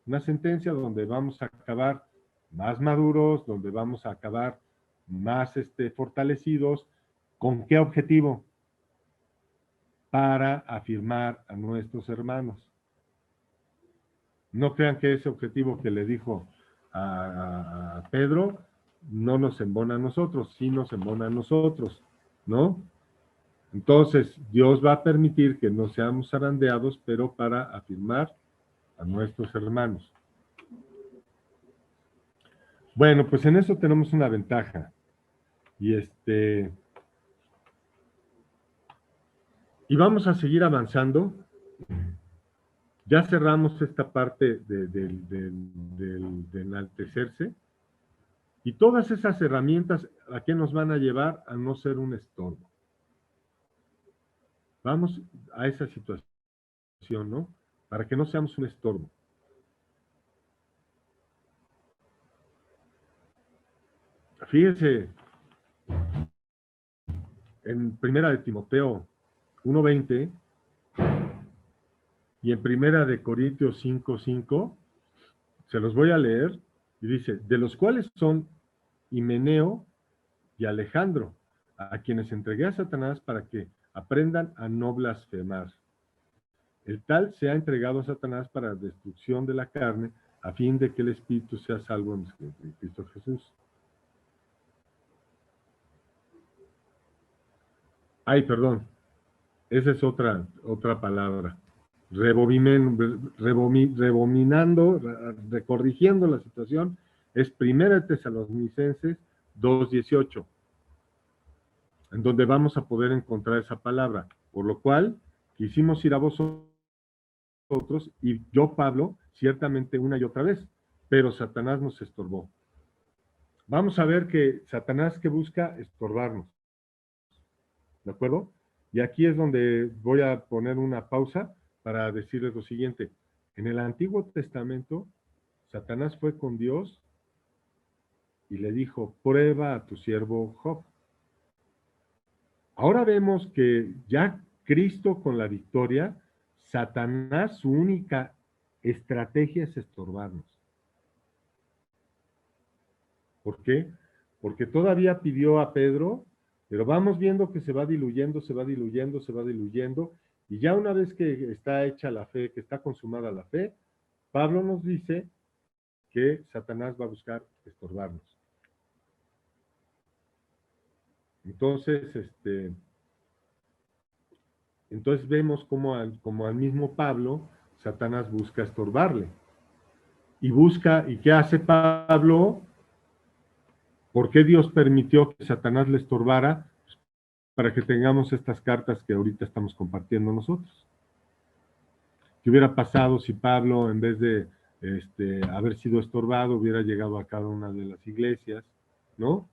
Una sentencia donde vamos a acabar más maduros, donde vamos a acabar más fortalecidos. ¿Con qué objetivo? Para afirmar a nuestros hermanos. No crean que ese objetivo que le dijo a Pedro no nos embona a nosotros, sí nos embona a nosotros, ¿no? Entonces, Dios va a permitir que no seamos zarandeados, pero para afirmar a nuestros hermanos. Bueno, pues en eso tenemos una ventaja. Y vamos a seguir avanzando. Ya cerramos esta parte de enaltecerse. Y todas esas herramientas, ¿a qué nos van a llevar? A no ser un estorbo. Vamos a esa situación, ¿no? Para que no seamos un estorbo. Fíjense, en Primera de Timoteo 1:20 y en Primera de Corintios 5:5, se los voy a leer, y dice, de los cuales son Himeneo y Alejandro, a quienes entregué a Satanás para que aprendan a no blasfemar. El tal se ha entregado a Satanás para destrucción de la carne, a fin de que el espíritu sea salvo en Cristo Jesús. Ay, perdón, esa es otra palabra. Rebominando, recorrigiendo la situación, es Primera Tesalonicenses 2:18, en donde vamos a poder encontrar esa palabra, por lo cual quisimos ir a vosotros, y yo, Pablo, ciertamente una y otra vez, pero Satanás nos estorbó. Vamos a ver que Satanás que busca estorbarnos, ¿de acuerdo? Y aquí es donde voy a poner una pausa para decirles lo siguiente. En el Antiguo Testamento, Satanás fue con Dios y le dijo, prueba a tu siervo Job. Ahora vemos que ya Cristo con la victoria, Satanás su única estrategia es estorbarnos. ¿Por qué? Porque todavía pidió a Pedro, pero vamos viendo que se va diluyendo, se va diluyendo, se va diluyendo, y ya una vez que está hecha la fe, que está consumada la fe, Pablo nos dice que Satanás va a buscar estorbarnos. Entonces, entonces vemos como al mismo Pablo, Satanás busca estorbarle. Y busca, ¿y qué hace Pablo? ¿Por qué Dios permitió que Satanás le estorbara? Para que tengamos estas cartas que ahorita estamos compartiendo nosotros. ¿Qué hubiera pasado si Pablo, en vez de haber sido estorbado, hubiera llegado a cada una de las iglesias, ¿no?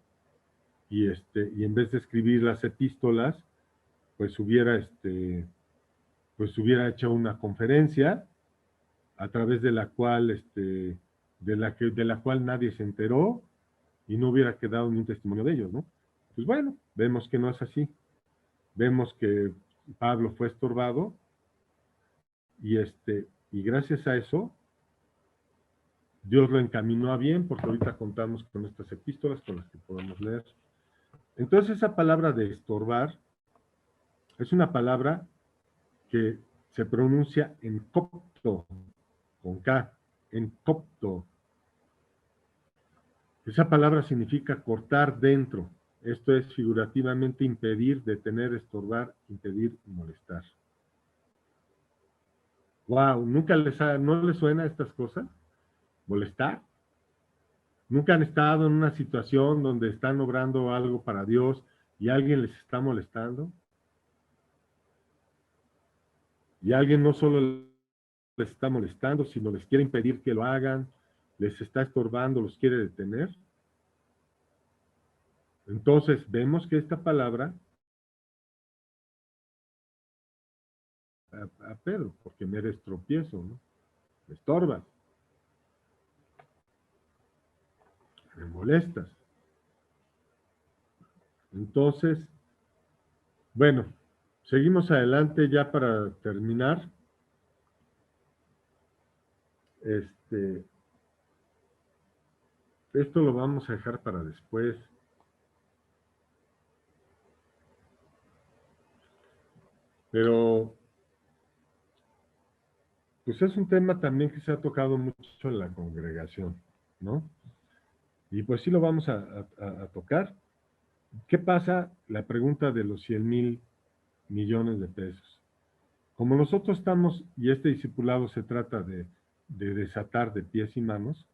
Y en vez de escribir las epístolas, pues hubiera hecho una conferencia a través de la cual, de la cual nadie se enteró y no hubiera quedado ni un testimonio de ellos, ¿no? Pues bueno, vemos que no es así. Vemos que Pablo fue estorbado y gracias a eso Dios lo encaminó a bien, porque ahorita contamos con estas epístolas con las que podemos leer. Entonces, esa palabra de estorbar es una palabra que se pronuncia en copto, con K, en copto. Esa palabra significa cortar dentro. Esto es figurativamente impedir, detener, estorbar, impedir y molestar. Wow, ¿no les suena estas cosas? ¿Molestar? ¿Nunca han estado en una situación donde están obrando algo para Dios y alguien les está molestando? Y alguien no solo les está molestando, sino les quiere impedir que lo hagan, les está estorbando, los quiere detener. Entonces vemos que esta palabra a Pedro, porque me eres tropiezo, ¿no? Me estorbas, me molestas. Entonces, bueno, seguimos adelante ya para terminar. Esto lo vamos a dejar para después. Pero, pues es un tema también que se ha tocado mucho en la congregación, ¿no? Y pues sí lo vamos a tocar. ¿Qué pasa? La pregunta de los 100,000 millones de pesos. Como nosotros estamos, y este discipulado se trata de desatar de pies y manos,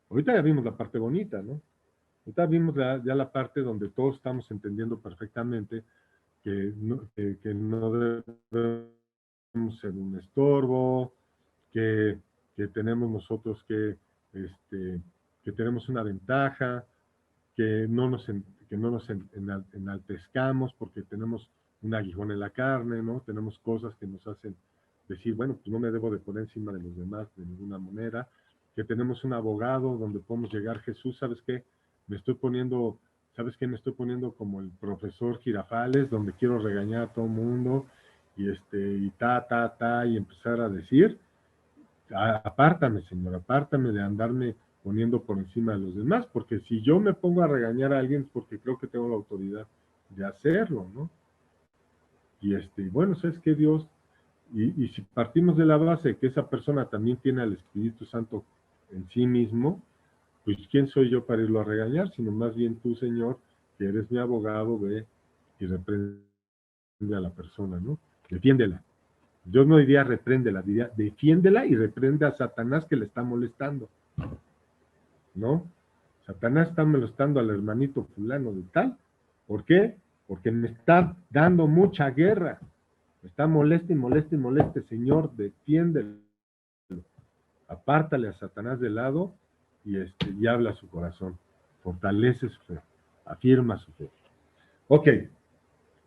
ahorita ya vimos la parte bonita, ¿no? Ahorita vimos ya la parte donde todos estamos entendiendo perfectamente que no debemos ser un estorbo, que, que tenemos nosotros que tenemos una ventaja, que no nos enaltezcamos porque tenemos un aguijón en la carne, ¿no? Tenemos cosas que nos hacen decir, bueno, pues no me debo de poner encima de los demás de ninguna manera, que tenemos un abogado donde podemos llegar, Jesús, ¿sabes qué? ¿Sabes qué? Me estoy poniendo como el profesor Girafales, donde quiero regañar a todo el mundo, y y empezar a decir, apártame, Señor, apártame de andarme poniendo por encima de los demás, porque si yo me pongo a regañar a alguien es porque creo que tengo la autoridad de hacerlo, ¿no? Bueno, ¿sabes qué, Dios? Y si partimos de la base de que esa persona también tiene al Espíritu Santo en sí mismo, pues ¿quién soy yo para irlo a regañar? Sino más bien tú, Señor, que eres mi abogado, ve y reprende a la persona, ¿no? Defiéndela. Yo no diría repréndela, diría defiéndela y reprende a Satanás que le está molestando, ¿no? Satanás está molestando al hermanito fulano de tal. ¿Por qué? Porque me está dando mucha guerra. Me está moleste y moleste y moleste. Señor, defiéndelo. Apártale a Satanás de lado y habla a su corazón. Fortalece su fe. Afirma su fe. Ok,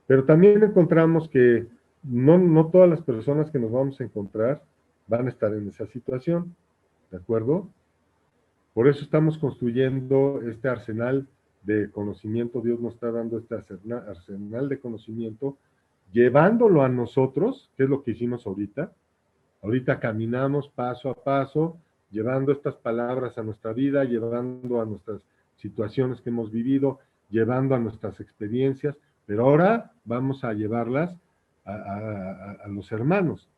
pero también encontramos que no todas las personas que nos vamos a encontrar van a estar en esa situación, ¿de acuerdo? Por eso estamos construyendo este arsenal de conocimiento. Dios nos está dando este arsenal de conocimiento, llevándolo a nosotros, que es lo que hicimos ahorita. Ahorita caminamos paso a paso, llevando estas palabras a nuestra vida, llevando a nuestras situaciones que hemos vivido, llevando a nuestras experiencias, pero ahora vamos a llevarlas a los hermanos.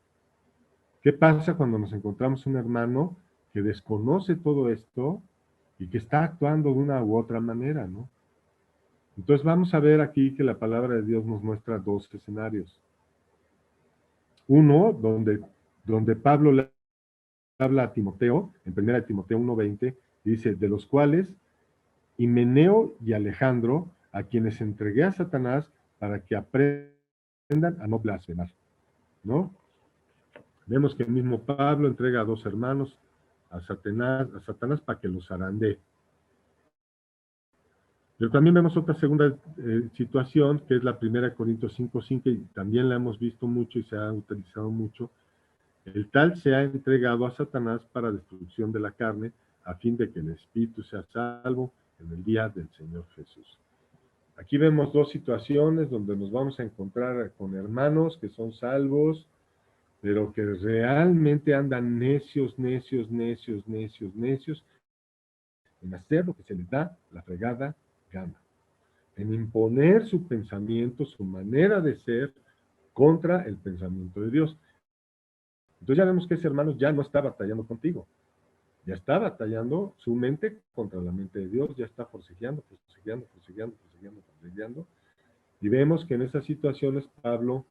¿Qué pasa cuando nos encontramos un hermano que desconoce todo esto y que está actuando de una u otra manera, ¿no? Entonces vamos a ver aquí que la palabra de Dios nos muestra dos escenarios. Uno, donde Pablo le habla a Timoteo, en 1 Timoteo 1:20, dice, de los cuales Himeneo y Alejandro, a quienes entregué a Satanás para que aprendan a no blasfemar, ¿no? Vemos que el mismo Pablo entrega a dos hermanos a Satanás para que los zarandee. Pero también vemos otra segunda situación, que es la 1 Corintios 5:5, y también la hemos visto mucho y se ha utilizado mucho. El tal se ha entregado a Satanás para destrucción de la carne, a fin de que el espíritu sea salvo en el día del Señor Jesús. Aquí vemos dos situaciones donde nos vamos a encontrar con hermanos que son salvos, pero que realmente andan necios, necios, necios, necios, necios, en hacer lo que se les da la fregada gana, en imponer su pensamiento, su manera de ser contra el pensamiento de Dios. Entonces ya vemos que ese hermano ya no está batallando contigo, ya está batallando su mente contra la mente de Dios, ya está forcejeando, forcejeando, forcejeando, forcejeando, forcejeando. Y vemos que en esas situaciones Pablo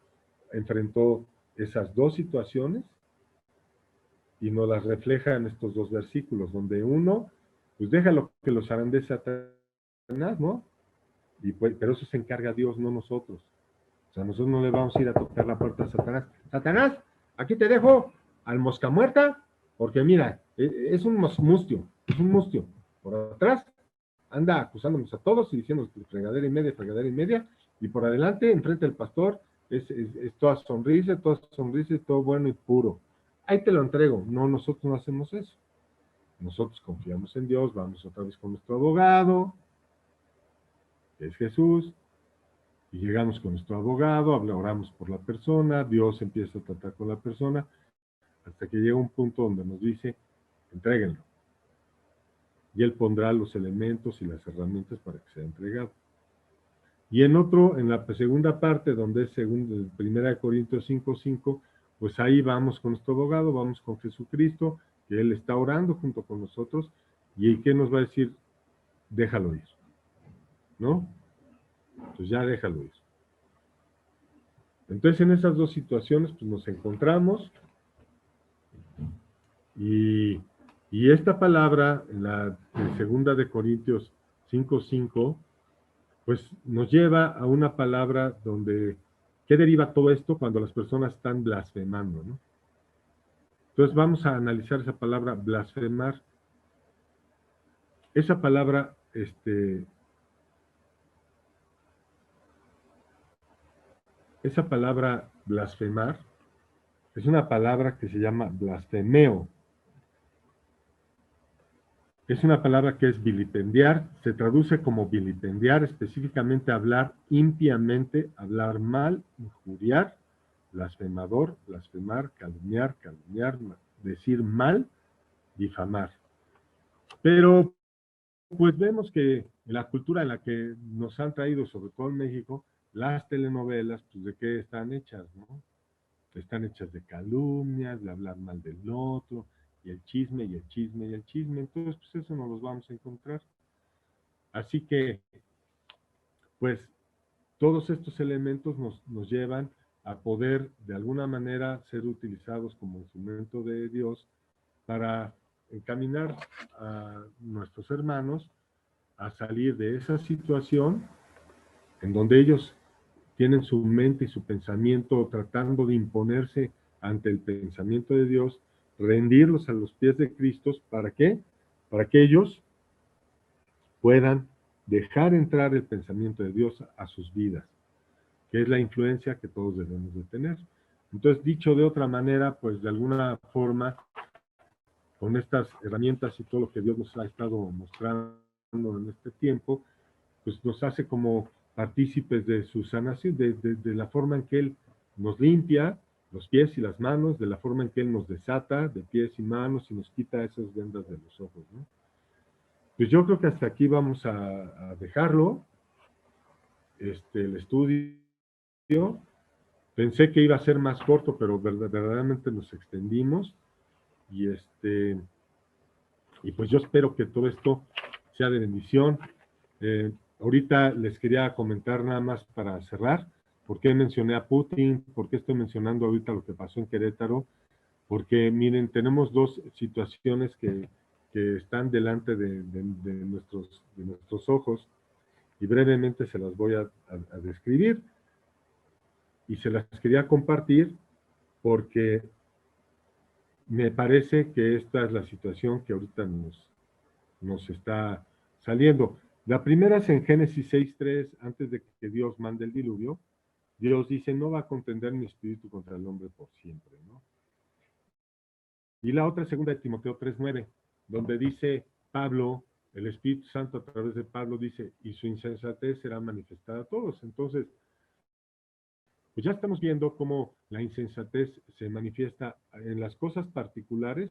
enfrentó esas dos situaciones y nos las refleja en estos dos versículos, donde uno, pues déjalo que los harán de Satanás, ¿no? Y pues, pero eso se encarga Dios, no nosotros. O sea, nosotros no le vamos a ir a tocar la puerta a Satanás. Satanás, aquí te dejo al mosca muerta, porque mira, es un mustio, es un mustio. Por atrás anda acusándonos a todos y diciendo fregadera y media, y por adelante, enfrente del pastor, es toda sonrisa, todo bueno y puro. Ahí te lo entrego. No, nosotros no hacemos eso. Nosotros confiamos en Dios, vamos otra vez con nuestro abogado, que es Jesús, y llegamos con nuestro abogado, oramos por la persona, Dios empieza a tratar con la persona, hasta que llega un punto donde nos dice, entréguenlo. Y Él pondrá los elementos y las herramientas para que sea entregado. Y en la segunda parte, donde es 1 Corintios 5:5, pues ahí vamos con nuestro abogado, vamos con Jesucristo, que Él está orando junto con nosotros, y ¿qué nos va a decir? Déjalo ir, ¿no? Pues ya déjalo ir. Entonces en esas dos situaciones pues nos encontramos y, y esta palabra, en la segunda de Corintios 5:5, pues nos lleva a una palabra donde, ¿qué deriva todo esto cuando las personas están blasfemando, ¿no? Entonces vamos a analizar esa palabra blasfemar. Esa palabra, esa palabra blasfemar es una palabra que se llama blasfemeo. Es una palabra que es vilipendiar, se traduce como vilipendiar, específicamente hablar impiamente, hablar mal, injuriar, blasfemador, blasfemar, calumniar, calumniar, decir mal, difamar. Pero pues vemos que en la cultura en la que nos han traído, sobre todo en México, las telenovelas, pues de qué están hechas, ¿no? Están hechas de calumnias, de hablar mal del otro, y el chisme, y el chisme, y el chisme. Entonces, pues eso no los vamos a encontrar. Así que, pues, todos estos elementos nos llevan a poder, de alguna manera, ser utilizados como instrumento de Dios para encaminar a nuestros hermanos a salir de esa situación en donde ellos tienen su mente y su pensamiento tratando de imponerse ante el pensamiento de Dios, rendirlos a los pies de Cristo. ¿Para qué? Para que ellos puedan dejar entrar el pensamiento de Dios a sus vidas, que es la influencia que todos debemos de tener. Entonces, dicho de otra manera, pues de alguna forma, con estas herramientas y todo lo que Dios nos ha estado mostrando en este tiempo, pues nos hace como partícipes de su sanación, de la forma en que Él nos limpia los pies y las manos, de la forma en que Él nos desata de pies y manos y nos quita esas vendas de los ojos, ¿no? Pues yo creo que hasta aquí vamos a dejarlo, el estudio. Pensé que iba a ser más corto, pero verdaderamente nos extendimos y y pues yo espero que todo esto sea de bendición. Ahorita les quería comentar nada más para cerrar, por qué mencioné a Putin, por qué estoy mencionando ahorita lo que pasó en Querétaro, porque miren, tenemos dos situaciones que están delante de nuestros ojos y brevemente se las voy a describir y se las quería compartir porque me parece que esta es la situación que ahorita nos está saliendo. La primera es en Génesis 6:3, antes de que Dios mande el diluvio. Dios dice, no va a contender mi espíritu contra el hombre por siempre, ¿no? Y la otra es 2 de Timoteo 3:9, donde dice Pablo, el Espíritu Santo a través de Pablo dice, y su insensatez será manifestada a todos. Entonces, pues ya estamos viendo cómo la insensatez se manifiesta en las cosas particulares,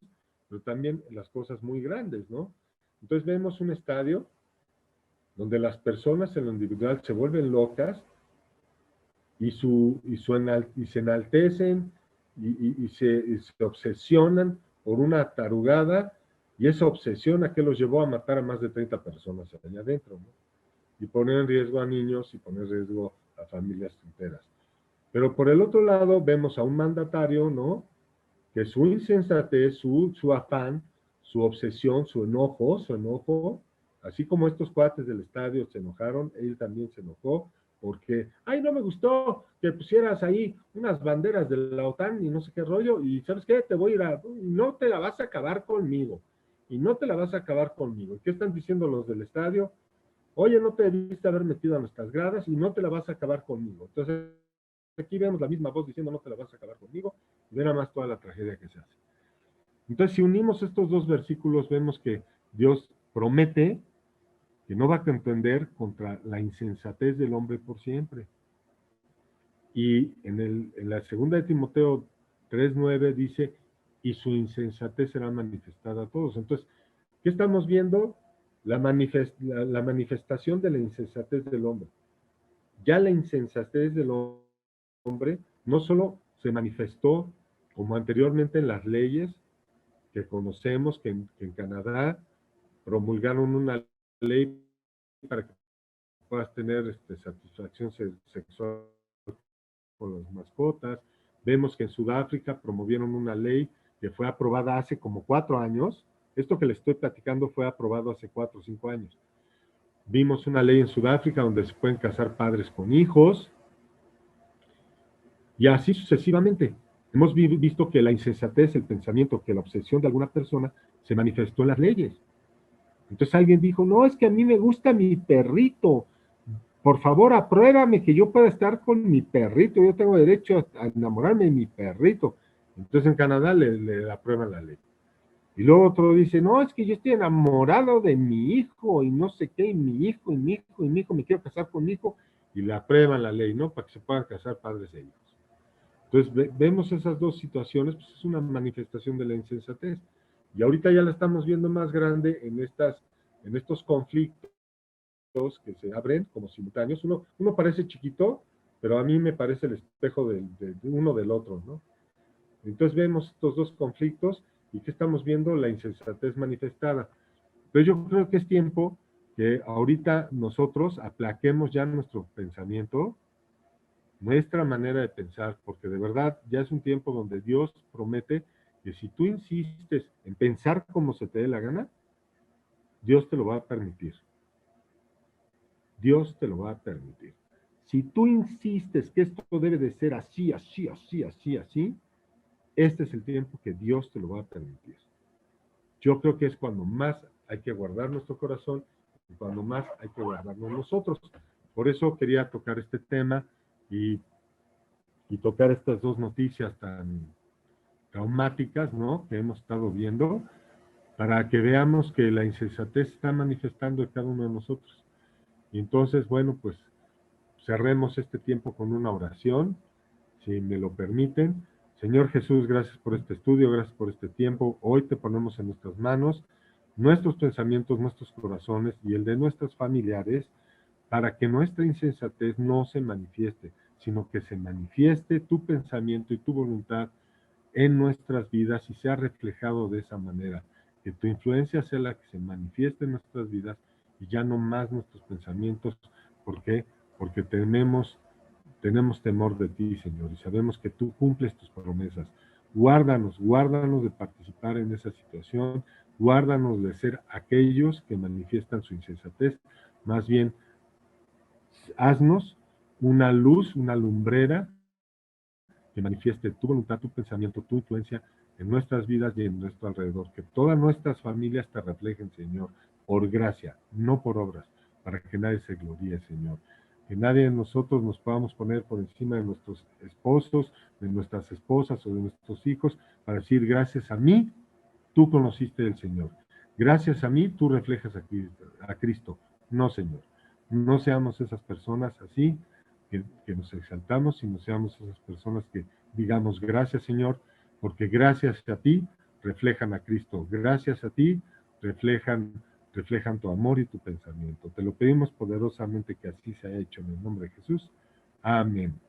pero también en las cosas muy grandes, ¿no? Entonces vemos un estadio donde las personas en lo individual se vuelven locas y se enaltecen y se obsesionan por una tarugada, y esa obsesión a que los llevó a matar a más de 30 personas allá adentro, ¿no? Y poner en riesgo a niños y poner en riesgo a familias enteras. Pero por el otro lado vemos a un mandatario, ¿no? Que su insensatez, su afán, su obsesión, su enojo, así como estos cuates del estadio se enojaron, él también se enojó, porque, ay, no me gustó que pusieras ahí unas banderas de la OTAN y no sé qué rollo, y ¿sabes qué? Te voy a ir a, no te la vas a acabar conmigo, y no te la vas a acabar conmigo. ¿Y qué están diciendo los del estadio? Oye, no te debiste haber metido a nuestras gradas y no te la vas a acabar conmigo. Entonces, aquí vemos la misma voz diciendo no te la vas a acabar conmigo, y ve nada más toda la tragedia que se hace. Entonces, si unimos estos dos versículos, vemos que Dios promete que no va a contender contra la insensatez del hombre por siempre. Y en la segunda de Timoteo 3:9 dice, y su insensatez será manifestada a todos. Entonces, ¿qué estamos viendo? La manifestación de la insensatez del hombre. Ya la insensatez del hombre no solo se manifestó como anteriormente en las leyes que conocemos, que en Canadá promulgaron una ley para que puedas tener satisfacción sexual con las mascotas. Vemos que en Sudáfrica promovieron una ley que fue aprobada hace como 4 años. Esto que les estoy platicando fue aprobado hace 4 o 5 años. Vimos una ley en Sudáfrica donde se pueden casar padres con hijos, y así sucesivamente. Hemos visto que la insensatez, el pensamiento, que la obsesión de alguna persona se manifestó en las leyes. Entonces alguien dijo, no, es que a mí me gusta mi perrito, por favor apruébame que yo pueda estar con mi perrito, yo tengo derecho a enamorarme de mi perrito. Entonces en Canadá le aprueban la ley. Y luego otro dice, no, es que yo estoy enamorado de mi hijo y no sé qué, y mi hijo, y mi hijo, y mi hijo, me quiero casar con mi hijo, y le aprueban la ley, ¿no? Para que se puedan casar padres e hijos. Entonces vemos esas dos situaciones, pues es una manifestación de la insensatez. Y ahorita ya la estamos viendo más grande en estos conflictos que se abren como simultáneos. Uno parece chiquito, pero a mí me parece el espejo de uno del otro, ¿no? Entonces vemos estos dos conflictos y ¿qué estamos viendo? La insensatez manifestada. Pero yo creo que es tiempo que ahorita nosotros aplaquemos ya nuestro pensamiento, nuestra manera de pensar, porque de verdad ya es un tiempo donde Dios promete que si tú insistes en pensar como se te dé la gana, Dios te lo va a permitir. Dios te lo va a permitir. Si tú insistes que esto debe de ser así, así, así, así, así, este es el tiempo que Dios te lo va a permitir. Yo creo que es cuando más hay que guardar nuestro corazón y cuando más hay que guardarnos nosotros. Por eso quería tocar este tema y tocar estas dos noticias tan traumáticas, ¿no? Que hemos estado viendo, para que veamos que la insensatez está manifestando en cada uno de nosotros. Y entonces, bueno, pues cerremos este tiempo con una oración, si me lo permiten. Señor Jesús, gracias por este estudio, gracias por este tiempo. Hoy te ponemos en nuestras manos nuestros pensamientos, nuestros corazones y el de nuestros familiares, para que nuestra insensatez no se manifieste, sino que se manifieste tu pensamiento y tu voluntad en nuestras vidas y sea reflejado de esa manera, que tu influencia sea la que se manifieste en nuestras vidas y ya no más nuestros pensamientos. ¿Por qué? Porque tenemos temor de ti, Señor, y sabemos que tú cumples tus promesas. Guárdanos, guárdanos de participar en esa situación, guárdanos de ser aquellos que manifiestan su insensatez, más bien haznos una luz, una lumbrera que manifieste tu voluntad, tu pensamiento, tu influencia en nuestras vidas y en nuestro alrededor. Que todas nuestras familias te reflejen, Señor, por gracia, no por obras, para que nadie se gloríe, Señor. Que nadie de nosotros nos podamos poner por encima de nuestros esposos, de nuestras esposas o de nuestros hijos, para decir, gracias a mí, tú conociste al Señor. Gracias a mí, tú reflejas a Cristo. No, Señor. No seamos esas personas así, que nos exaltamos, sino seamos esas personas que digamos gracias, Señor, porque gracias a ti reflejan a Cristo, gracias a ti reflejan tu amor y tu pensamiento. Te lo pedimos poderosamente que así sea hecho en el nombre de Jesús. Amén.